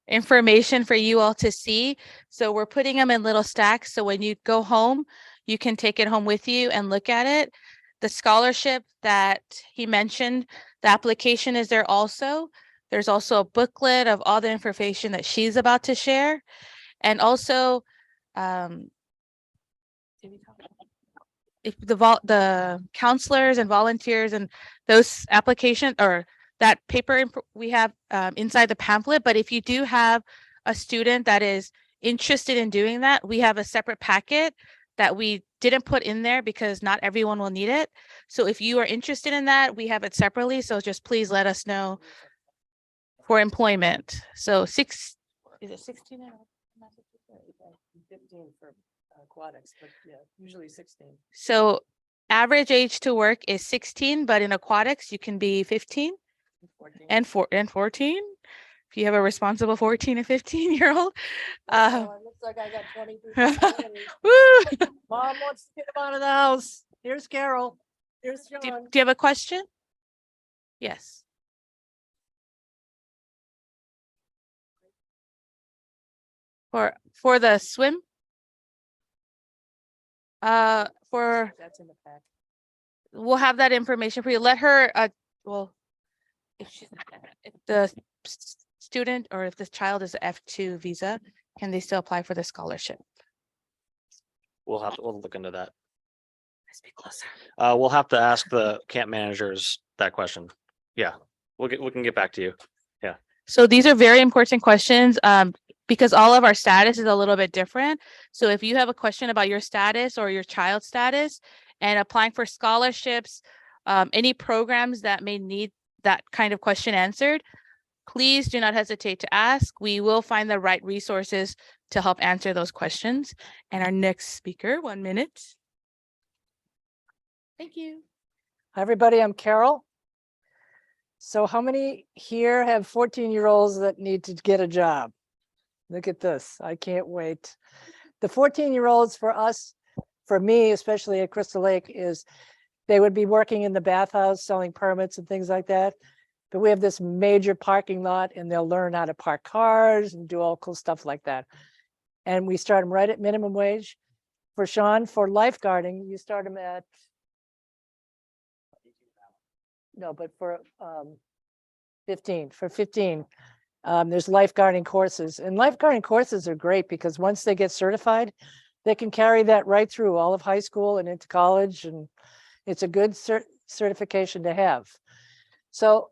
information for you all to see. So we're putting them in little stacks. So when you go home, you can take it home with you and look at it. The scholarship that he mentioned, the application is there also. There's also a booklet of all the information that she's about to share. And also, if the counselors and volunteers and those application or that paper we have inside the pamphlet. But if you do have a student that is interested in doing that, we have a separate packet that we didn't put in there because not everyone will need it. So if you are interested in that, we have it separately. So just please let us know for employment. So is it 16? 15 for aquatics, but yeah, usually 16. So average age to work is 16, but in aquatics, you can be 15 and 14. If you have a responsible 14 and 15-year-old. It looks like I got 22. Woo! Mom wants to get him out of the house. Here's Carol. Here's Do John. you have a question? Yes. For the swim? That's in the pack. We'll have that information for you. Let her, well, if the student or if the child is F2 visa, can they still apply for the scholarship? We'll look into that. Let's be closer. We'll have to ask the camp managers that question. Yeah, we can get back to you. Yeah. So these are very important questions because all of our status is a little bit different. So if you have a question about your status or your child's status and applying for scholarships, any programs that may need that kind of question answered, please do not hesitate to ask. We will find the right resources to help answer those questions. And our next speaker, 1 minute. Thank you. Hi, everybody. I'm Carol. So how many here have 14-year-olds that need to get a job? Look at this. I can't wait. The 14-year-olds for us, for me, especially at Crystal Lake, is they would be working in the bathhouse selling permits and things like that. But we have this major parking lot and they'll learn how to park cars and do all cool stuff like that. And we start them right at minimum wage. For Sean, for lifeguarding, you start them at, no, but for 15, there's lifeguarding courses, and lifeguarding courses are great because once they get certified, they can carry that right through all of high school and into college, and it's a good certification to have. So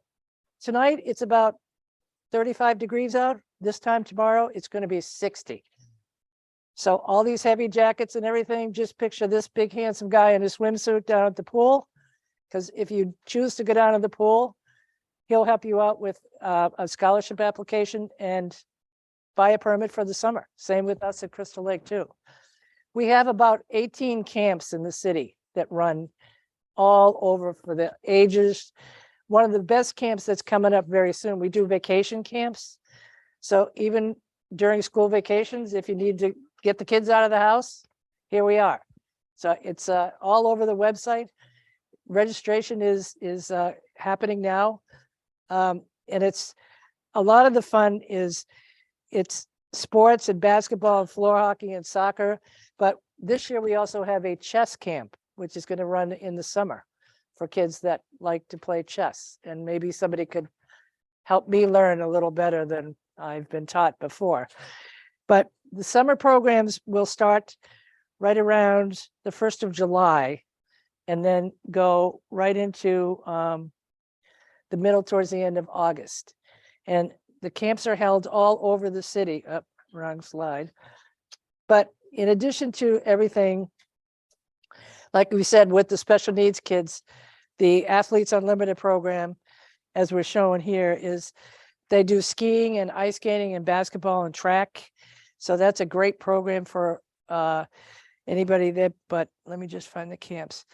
tonight it's about 35 degrees out. This time tomorrow it's going to be 60. So all these heavy jackets and everything, just picture this big handsome guy in a swimsuit down at the pool. Because if you choose to go down to the pool, he'll help you out with a scholarship application and buy a permit for the summer. Same with us at Crystal Lake too. We have about 18 camps in the city that run all over for the ages. One of the best camps that's coming up very soon, we do vacation camps. So even during school vacations, if you need to get the kids out of the house, here we are. So it's all over the website. Registration is happening now. And it's a lot of the fun is it's sports and basketball and floor hockey and soccer. But this year we also have a chess camp, which is going to run in the summer for kids that like to play chess. And maybe somebody could help me learn a little better than I've been taught before. But the summer programs will start right around the 1st of July and then go right into the middle towards the end of August. And the camps are held all over the city. Wrong slide. But in addition to everything, like we said, with the special needs kids, the Athletes Unlimited program, as we're showing here, is they do skiing and ice skating and basketball and track. So that's a great program for anybody that, but let me just find the camps.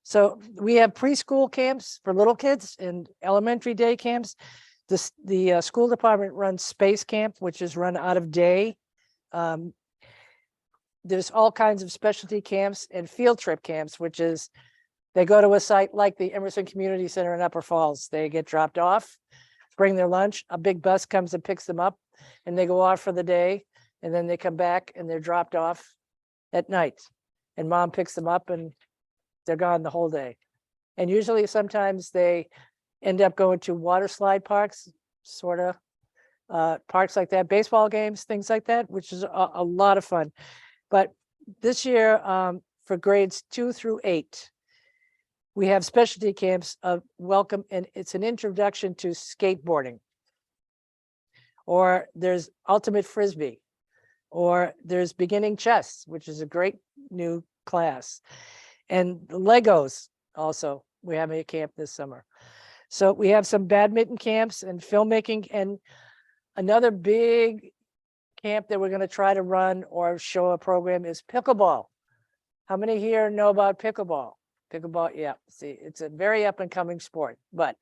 So we have preschool camps for little kids and elementary day camps. The school department runs Space Camp, which is run out of day. There's all kinds of specialty camps and field trip camps, which is they go to a site like the Emerson Community Center in Upper Falls. They get dropped off, bring their lunch, a big bus comes and picks them up, and they go off for the day, and then they come back and they're dropped off at night. And mom picks them up and they're gone the whole day. And usually sometimes they end up going to water slide parks, sort of parks like that, baseball games, things like that, which is a lot of fun. But this year for grades 2 through 8, we have specialty camps of welcome, and it's an introduction to skateboarding. Or there's ultimate frisbee, or there's beginning chess, which is a great new class. And Legos also, we have a camp this summer. So we have some badminton camps and filmmaking, and another big camp that we're going to try to run or show a program is pickleball. How many here know about pickleball? Pickleball, yeah, see, it's a very up and coming sport, but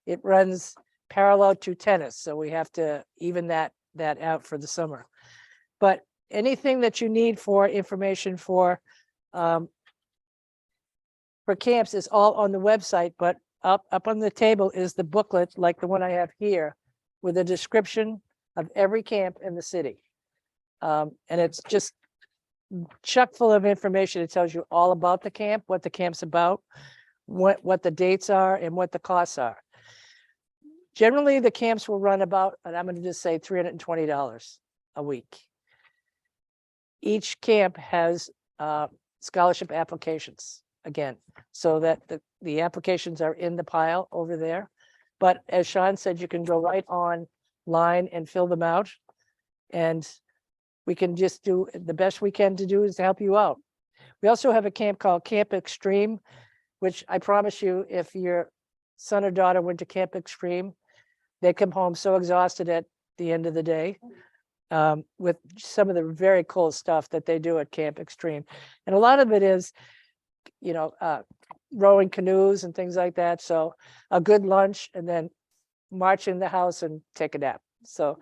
it runs parallel to tennis. So we have to even that out for the summer. But anything that you need for information for camps is all on the website, but up on the table is the booklet like the one I have here with a description of every camp in the city. And it's just chock full of information. It tells you all about the camp, what the camp's about, what the dates are, and what the costs are. Generally, the camps will run about, and I'm going to just say $320 a week. Each camp has scholarship applications, again, so that the applications are in the pile over there. But as Sean said, you can go right online and fill them out. And we can just do the best we can to do is to help you out. We also have a camp called Camp Extreme, which I promise you, if your son or daughter went to Camp Extreme, they come home so exhausted at the end of the day with some of the very cool stuff that they do at Camp Extreme. And a lot of it is, you know, rowing canoes and things like that. So a good lunch and then march in the house and take a nap. So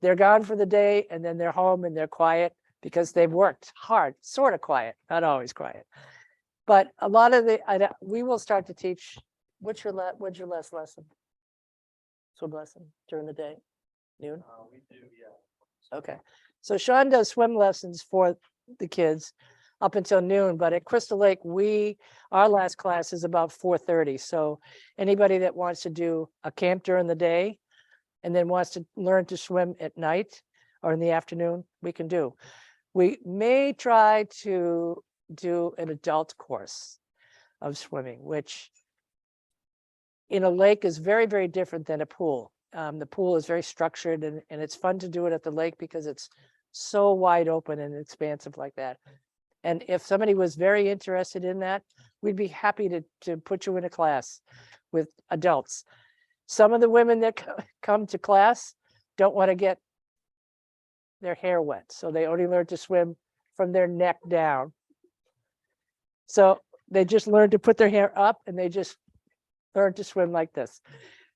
they're gone for the day and then they're home and they're quiet because they've worked hard, sort of quiet, not always quiet. But a lot of we will start to teach. What's your last lesson? Swim lesson during the day? Noon? We do, yeah. Okay. So Sean does swim lessons for the kids up until noon, but at Crystal Lake, our last class is about 4:30. So anybody that wants to do a camp during the day and then wants to learn to swim at night or in the afternoon, we can do. We may try to do an adult course of swimming, which in a lake is very, very different than a pool. The pool is very structured and it's fun to do it at the lake because it's so wide open and expansive like that. And if somebody was very interested in that, we'd be happy to put you in a class with adults. Some of the women that come to class don't want to get their hair wet, so they only learn to swim from their neck down. So they just learn to put their hair up and they just learn to swim like this.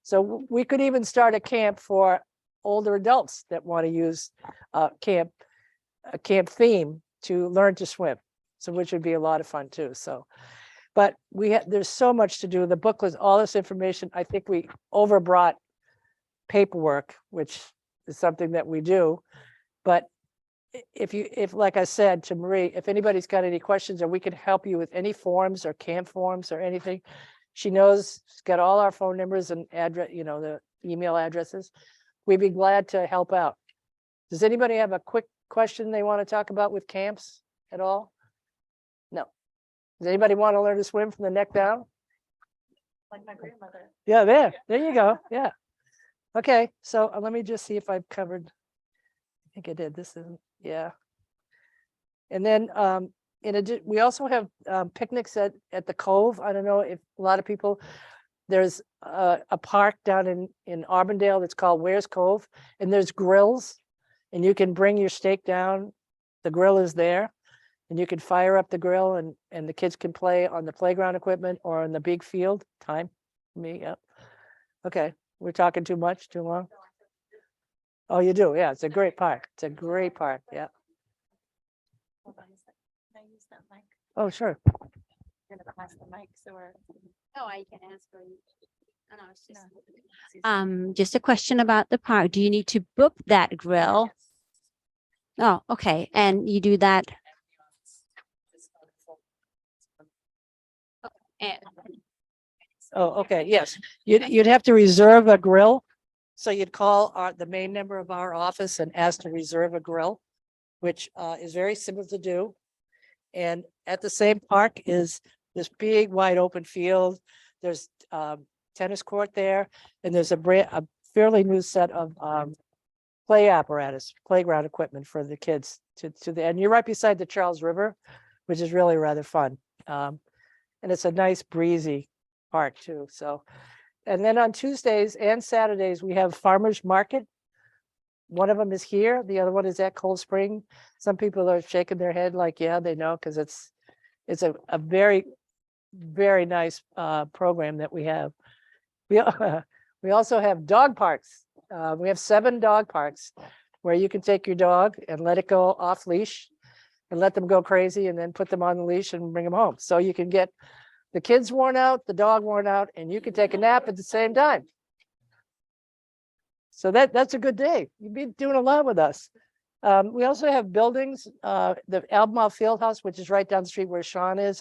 So we could even start a camp for older adults that want to use a camp theme to learn to swim. So which would be a lot of fun too. So, but there's so much to do. The booklet, all this information, I think we overbrought paperwork, which is something that we do. But if like I said to Marie, if anybody's got any questions or we can help you with any forms or camp forms or anything, she knows, she's got all our phone numbers and address, you know, the email addresses. We'd be glad to help out. Does anybody have a quick question they want to talk about with camps at all? No. Does anybody want to learn to swim from the neck down? Like my grandmother. Yeah, there you go. Yeah. Okay, so let me just see if I've covered. I think I did. This isn't, yeah. And then in addition, we also have picnics at the Cove. I don't know if a lot of people, there's a park down in Auburndale that's called Ware's Cove, and there's grills, and you can bring your steak down. The grill is there, and you can fire up the grill, and the kids can play on the playground equipment or on the big field. Time, me, yeah. Okay, we're talking too much, too long. Oh, you do? Yeah, it's a great park. It's a great park. Yeah. Oh, sure. Oh, I can ask for you. Oh, no, it's just a question about the park. Do you need to book that grill? Oh, okay. And you do that. And Oh, okay, yes. You'd have to reserve a grill. So you'd call the main number of our office and ask to reserve a grill, which is very simple to do. And at the same park is this big wide open field. There's tennis court there, and there's a fairly new set of playground equipment for the kids and you're right beside the Charles River, which is really rather fun. And it's a nice breezy park too. So, and then on Tuesdays and Saturdays, we have farmers market. One of them is here. The other one is at Cold Spring. Some people are shaking their head like, yeah, they know, because it's a very, very nice program that we have. We also have dog parks. We have 7 dog parks where you can take your dog and let it go off leash and let them go crazy and then put them on the leash and bring them home. So you can get the kids worn out, the dog worn out, and you can take a nap at the same time. So that's a good day. You'd be doing a lot with us. We also have buildings, the Albemarle Fieldhouse, which is right down the street where Sean is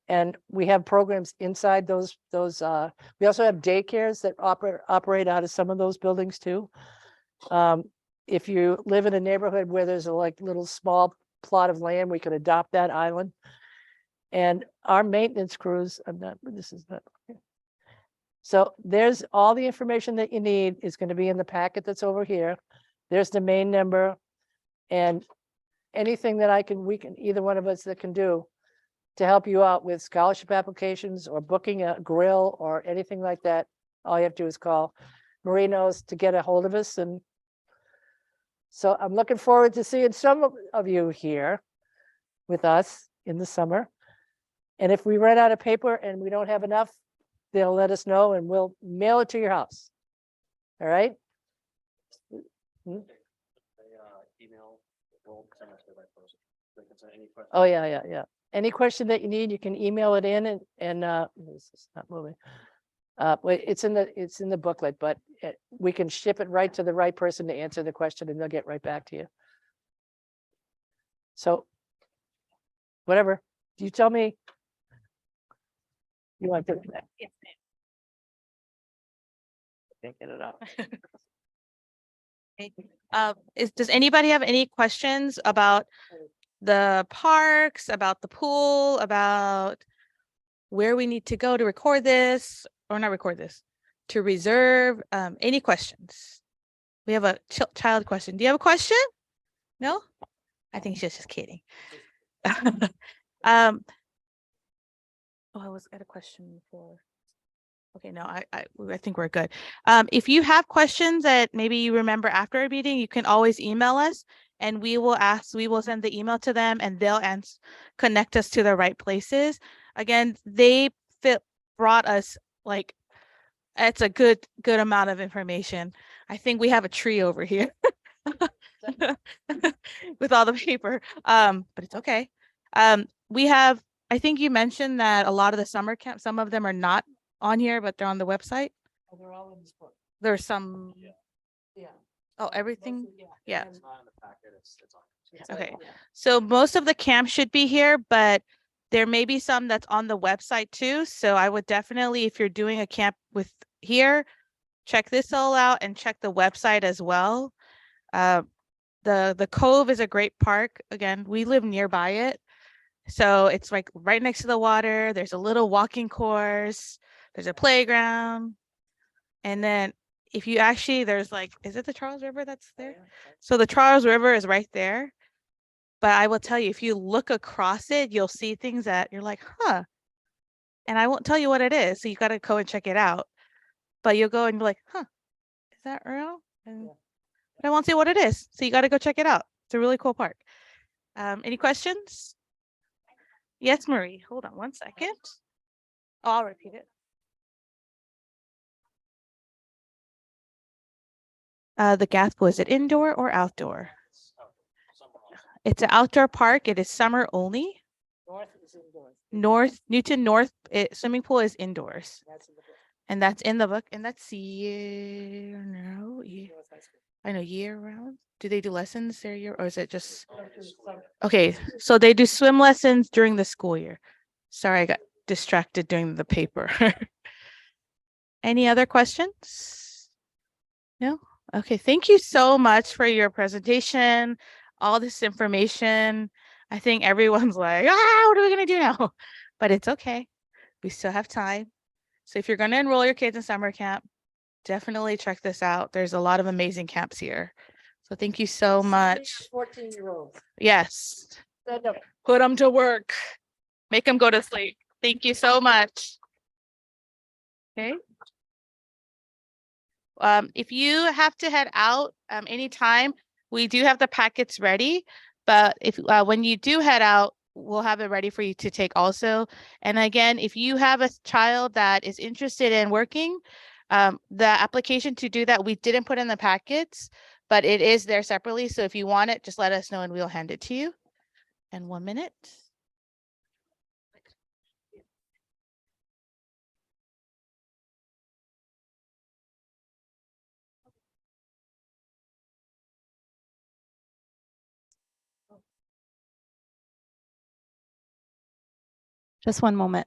and we have programs inside those. We also have daycares that operate out of some of those buildings too. If you live in a neighborhood where there's a little small plot of land, we could adopt that island. And our maintenance crews, this is not. So there's all the information that you need is going to be in the packet that's over here. There's the main number and anything that either one of us that can do to help you out with scholarship applications or booking a grill or anything like that. All you have to do is call. Marie knows to get a hold of us. And so I'm looking forward to seeing some of you here with us in the summer. And if we run out of paper and we don't have enough, they'll let us know and we'll mail it to your house. All right? Oh, yeah. Any question that you need, you can email it in and this is not moving. It's in the booklet, but we can ship it right to the right person to answer the question and they'll get right back to you. So whatever, you tell me. You want to do that? Yes, Can't get it up. Does anybody have any questions about the parks, about the pool, about where we need to go to record this or not record this, to reserve? Any questions? We have a child question. Do you have a question? No? I think she's just kidding. Oh, I was got a question for. Okay, no, I think we're good. If you have questions that maybe you remember after a meeting, you can always email us and we will send the email to them and they'll connect us to the right places. Again, they brought us it's a good amount of information. I think we have a tree over here with all the paper, but it's okay. We have, I think you mentioned that a lot of the summer camps, some of them are not on here, but they're on the website. Oh, they're all in this book. There's some, Yeah. oh, everything. Yeah. It's not in the packet, it's on. Okay. So most of the camps should be here, but there may be some that's on the website too. So I would definitely, if you're doing a camp with here, check this all out and check the website as well. The Cove is a great park. Again, we live nearby it. So it's like right next to the water. There's a little walking course. There's a playground. And then if you actually, there's like, is it the Charles River that's there? So the Charles River is right there. But I will tell you, if you look across it, you'll see things that you're like, huh. And I won't tell you what it is. So you got to go and check it out. But you'll go and be like, huh, is that real? And but I won't say what it is. So you got to go check it out. It's a really cool park. Any questions? Yes, Marie. Hold on one second. Oh, I'll repeat it. The Gath Pool, is it indoor or outdoor? It's an outdoor park. It is summer only. North is indoors. Newton North swimming pool is indoors. That's in the book. And that's in the book. And that's year, no, North High School. I know year round. Do they do lessons there year or is it just? Summer. Okay, so they do swim lessons during the school year. Sorry, I got distracted doing the paper. Any other questions? No? Okay, thank you so much for your presentation, all this information. I think everyone's like, what are we gonna do now? But it's okay. We still have time. So if you're gonna enroll your kids in summer camp, definitely check this out. There's a lot of amazing camps here. So thank you so much. 14-year-olds. Yes. Stand up. Put them to work. Make them go to sleep. Thank you so much. Okay. If you have to head out anytime, we do have the packets ready. But if when you do head out, we'll have it ready for you to take also. And again, if you have a child that is interested in working, the application to do that, we didn't put in the packets, but it is there separately. So if you want it, just let us know and we'll hand it to you. And 1 minute. Just one moment.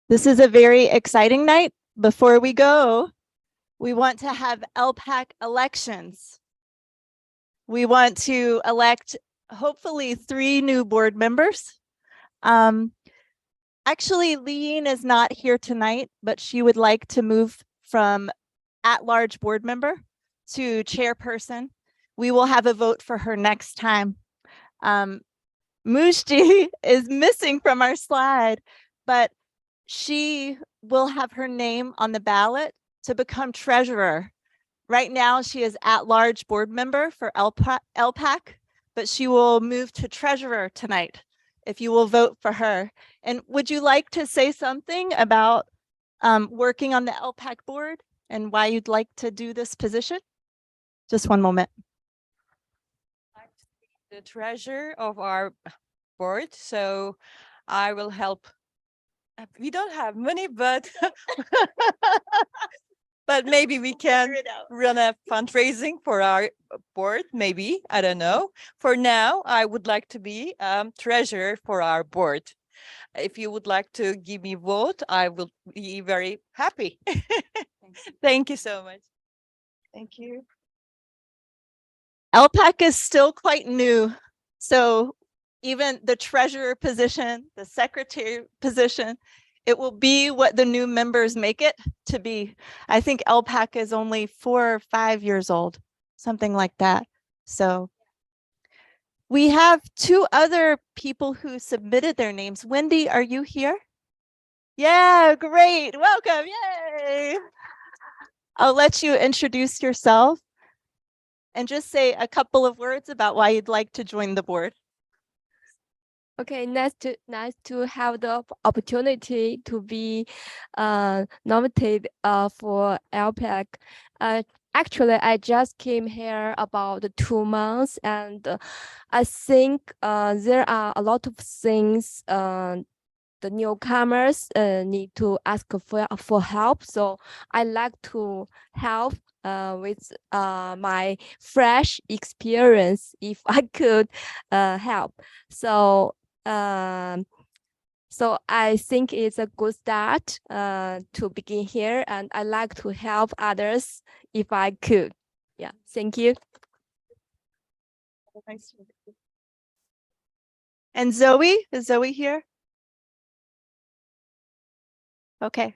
This is a very exciting night. Before we go, we want to have ELPAC elections. We want to elect hopefully 3 new board members. Actually, Lean is not here tonight, but she would like to move from at-large board member to chairperson. We will have a vote for her next time. Mushti is missing from our slide, but she will have her name on the ballot to become treasurer. Right now, she is at-large board member for ELPAC, but she will move to treasurer tonight if you will vote for her. And would you like to say something about working on the ELPAC board and why you'd like to do this position? Just one moment. I'm the treasurer of our board, so I will help. We don't have money, but but maybe we can run a fundraising for our board. Maybe, I don't know. For now, I would like to be treasurer for our board. If you would like to give me a vote, I will be very happy. Thank you so much. Thank you. ELPAC is still quite new, so even the treasurer position, the secretary position, it will be what the new members make it to be. I think ELPAC is only 4 or 5 years old, something like that. So we have 2 other people who submitted their names. Wendy, are you here? Yeah, great. Welcome. Yay. I'll let you introduce yourself and just say a couple of words about why you'd like to join the board. Okay, nice to have the opportunity to be nominated for ELPAC. Actually, I just came here about 2 months, and I think there are a lot of things the newcomers need to ask for help. So I like to help with my fresh experience if I could help. So so I think it's a good start to begin here, and I like to help others if I could. Yeah, thank you. And Zoe, is Zoe here? Okay,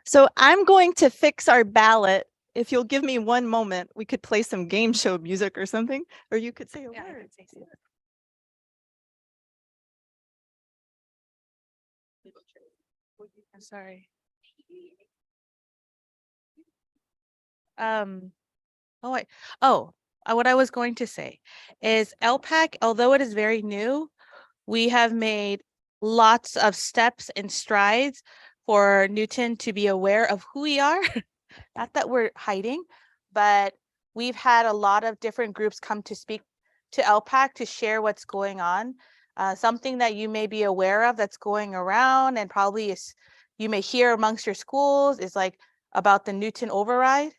so I'm going to fix our ballot. If you'll give me one moment, we could play some game show music or something, or you could say a word. I'm sorry. What I was going to say is ELPAC, although it is very new, we have made lots of steps and strides for Newton to be aware of who we are. Not that we're hiding, but we've had a lot of different groups come to speak to ELPAC to share what's going on. Something that you may be aware of that's going around and probably is you may hear amongst your schools is like about the Newton override.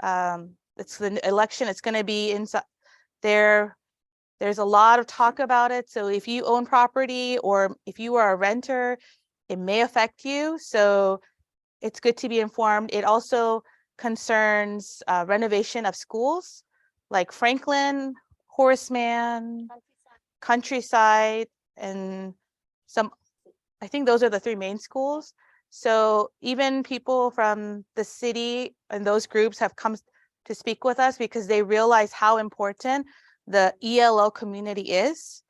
It's the election. It's going to be inside there. There's a lot of talk about it. So if you own property or if you are a renter, it may affect you. So it's good to be informed. It also concerns renovation of schools like Franklin, Horseman, Countryside, and some, I think those are the 3 main schools. So even people from the city and those groups have come to speak with us because they realize how important the ELL community is.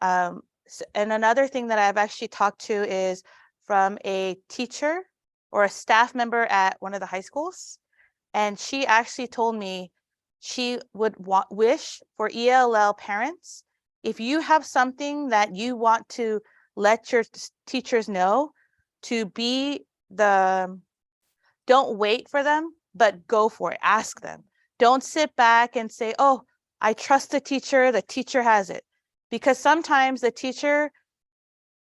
And another thing that I've actually talked to is from a teacher or a staff member at one of the high schools. And she actually told me she would wish for ELL parents, if you have something that you want to let your teachers know, to be don't wait for them, but go for it, ask them. Don't sit back and say, oh, I trust the teacher has it. Because sometimes the teacher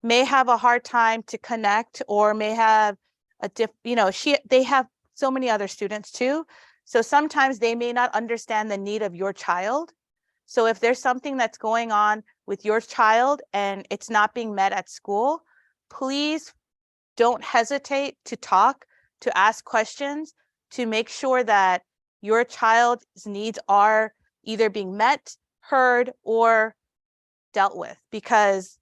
may have a hard time to connect or may have they have so many other students too. So sometimes they may not understand the need of your child. So if there's something that's going on with your child and it's not being met at school, please don't hesitate to talk, to ask questions, to make sure that your child's needs are either being met, heard, or dealt with, because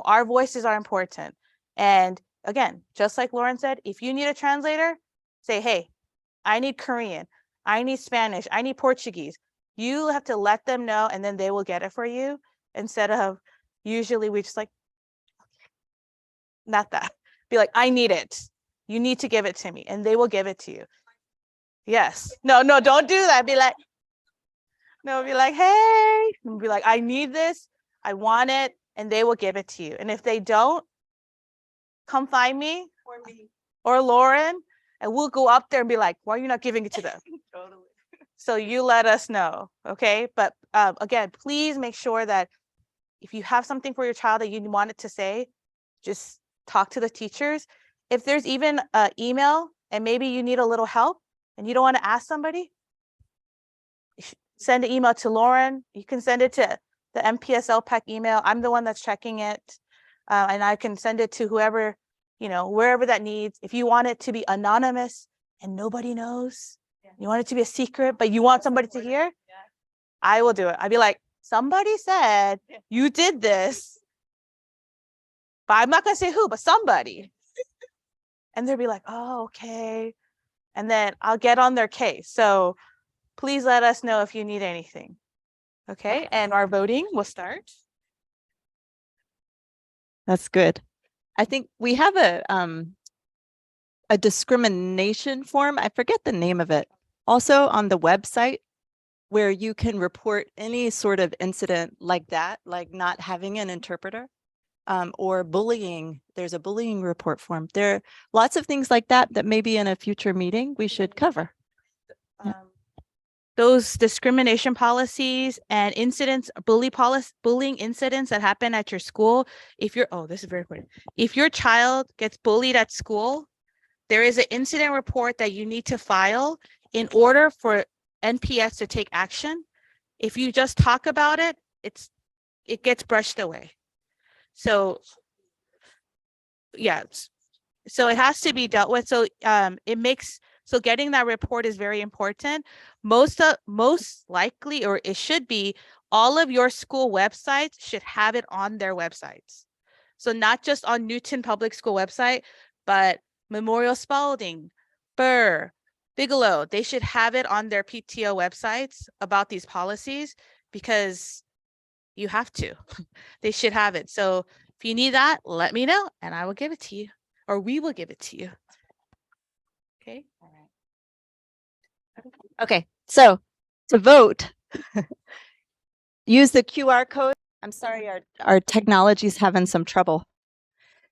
our voices are important. And again, just like Lauren said, if you need a translator, say, hey, I need Korean, I need Spanish, I need Portuguese. You have to let them know, and then they will get it for you, instead of usually we just like, not that. Be like, I need it. You need to give it to me, and they will give it to you. Yes. No, don't do that. Be like, no, be like, hey, and be like, I need this. I want it. And they will give it to you. And if they don't, come find me or Lauren, and we'll go up there and be like, why are you not giving it to them? Totally. So you let us know. Okay. But again, please make sure that if you have something for your child that you want it to say, just talk to the teachers. If there's even an email and maybe you need a little help and you don't want to ask somebody, send an email to Lauren. You can send it to the MPS ELPAC email. I'm the one that's checking it. And I can send it to whoever, wherever that needs. If you want it to be anonymous and nobody knows, you want it to be a secret, but you want somebody to hear, I will do it. I'd be like, somebody said you did this, but I'm not going to say who, but somebody. And they'll be like, oh, okay. And then I'll get on their case. So please let us know if you need anything. Okay, and our voting will start. That's good. I think we have a discrimination form. I forget the name of it. Also on the website. where you can report any sort of incident like that, like not having an interpreter, or bullying. There's a bullying report form. There are lots of things like that that maybe in a future meeting we should cover. Those discrimination policies and incidents, bullying incidents that happen at your school. If you're, oh, this is very important. If your child gets bullied at school, there is an incident report that you need to file in order for NPS to take action. If you just talk about it, it gets brushed away. So yeah, so it has to be dealt with. So so getting that report is very important. Most likely, or it should be, all of your school websites should have it on their websites. So not just on Newton Public School website, but Memorial Spalding, Burr, Bigelow, they should have it on their PTO websites about these policies, because you have to. They should have it. So if you need that, let me know and I will give it to you, or we will give it to you. Okay. All right. Okay, so to vote, use the QR code. I'm sorry, our technology's having some trouble.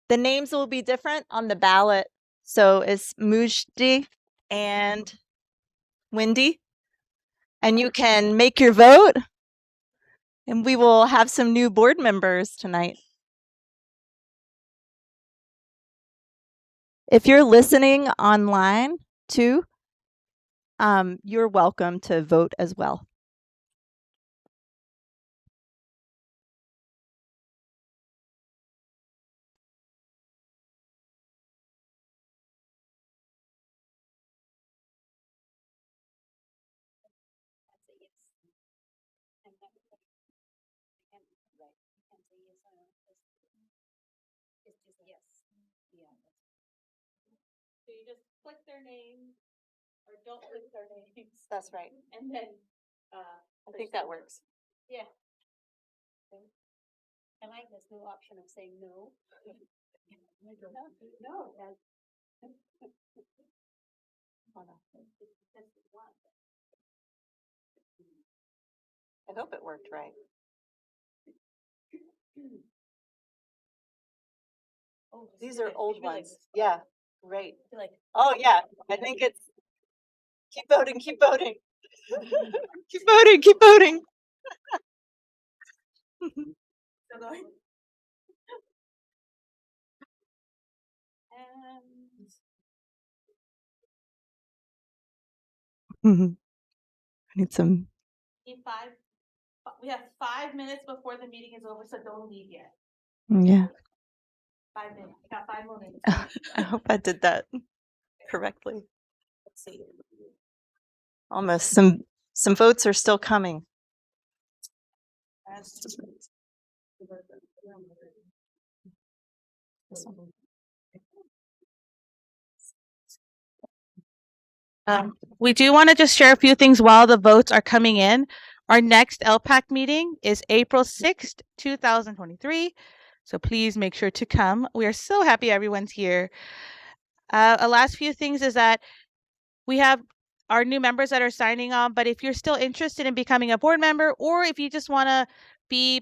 The names will be different on the ballot. So it's Mujdi and Wendy. And you can make your vote. And we will have some new board members tonight. If you're listening online too, you're welcome to vote as well. So you just click their name or don't click their names. That's right. And then I think that works. yeah. I like this new option of saying no. No. I hope it worked right. Oh, These are old ones. Like, Yeah, great. like, Oh yeah, I think it's keep voting, keep voting. Keep voting, keep voting. so going. And I need some. We have 5 minutes before the meeting is over, so don't leave yet. Yeah. 5 minutes. We got 5 more minutes. I hope I did that correctly. Let's see. Almost. Some votes are still coming. We do want to just share a few things while the votes are coming in. Our next ELPAC meeting is April 6th, 2023. So please make sure to come. We are so happy everyone's here. A last few things is that we have our new members that are signing on, but if you're still interested in becoming a board member, or if you just want to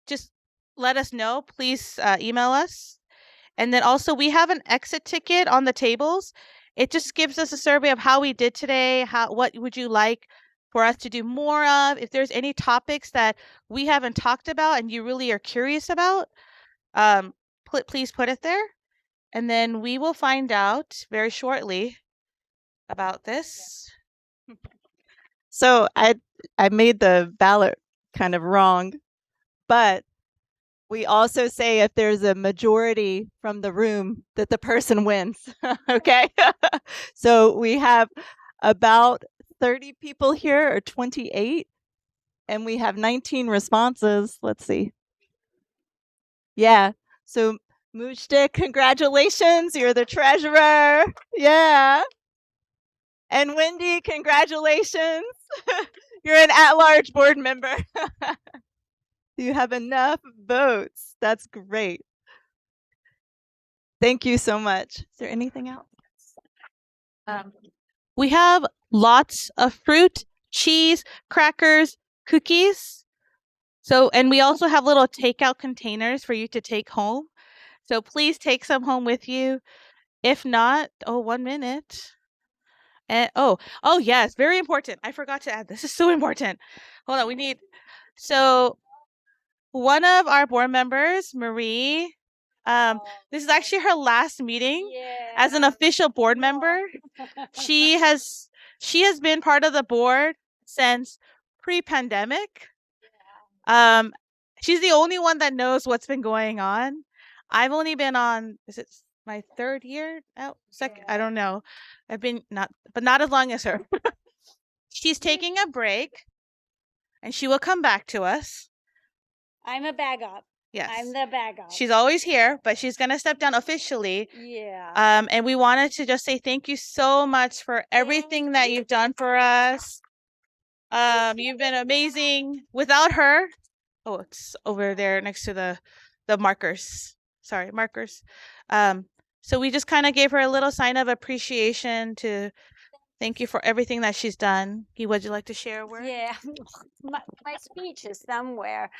just let us know, please email us. And then also we have an exit ticket on the tables. It just gives us a survey of how we did today. What would you like for us to do more of? If there's any topics that we haven't talked about and you really are curious about, please put it there. And then we will find out very shortly about this. So I made the ballot kind of wrong, but we also say if there's a majority from the room that the person wins. Okay. So we have about 30 people here, or 28, and we have 19 responses. Let's see. Yeah. So Mujdik, congratulations. You're the treasurer. Yeah. And Wendy, congratulations. You're an at-large board member. You have enough votes. That's great. Thank you so much. Is there anything else? We have lots of fruit cheese, crackers, cookies. So, and we also have little takeout containers for you to take home. So please take some home with you. If not, oh, 1 minute. And oh, yes, very important. I forgot to add this. Is so important. Hold on, so one of our board members, Marie, this is actually her last meeting as an official board member. She has been part of the board since pre-pandemic. She's the only one that knows what's been going on. I've only been on, is it my 3rd year out? Second, I don't know. I've been not as long as her. She's taking a break and she will come back to us. I'm a backup. Yes. I'm the backup. She's always here, but she's going to step down officially. Yeah. And we wanted to just say thank you so much for everything that you've done for us. You've been amazing. Without her, oh, it's over there next to the markers. Sorry, markers. So we just kind of gave her a little sign of appreciation to thank you for everything that she's done. Would you like to share a word? Yeah. My speech is somewhere.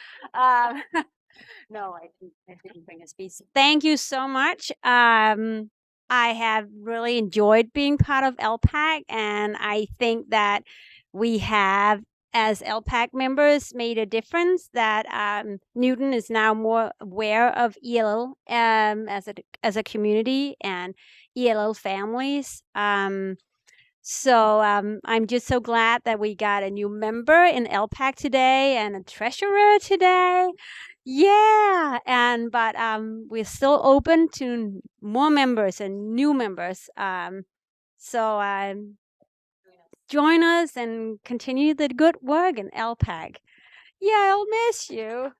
No, I didn't bring a speech. Thank you so much. I have really enjoyed being part of ELPAC, and I think that we have, as ELPAC members, made a difference that Newton is now more aware of ELL as a community and ELL families. So I'm just so glad that we got a new member in ELPAC today and a treasurer today. Yeah, but we're still open to more members and new members. So join us and continue the good work in ELPAC. Yeah, I'll miss you.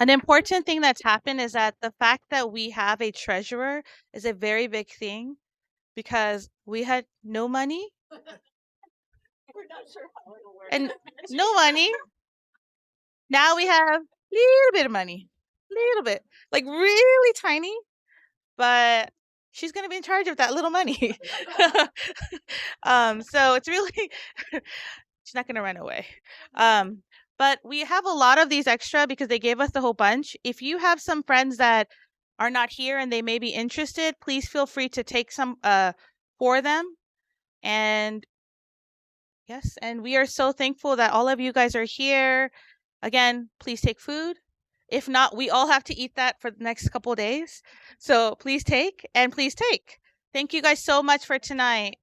An important thing that's happened is that the fact that we have a treasurer is a very big thing because we had no money. We're not sure how it'll work. And no money. Now we have a little bit of money, little bit, like really tiny, but she's going to be in charge of that little money. So it's really, she's not going to run away. But we have a lot of these extra because they gave us the whole bunch. If you have some friends that are not here and they may be interested, please feel free to take some for them. And yes, and we are so thankful that all of you guys are here. Again, please take food. If not, we all have to eat that for the next couple of days. So please take and please take. Thank you guys so much for tonight.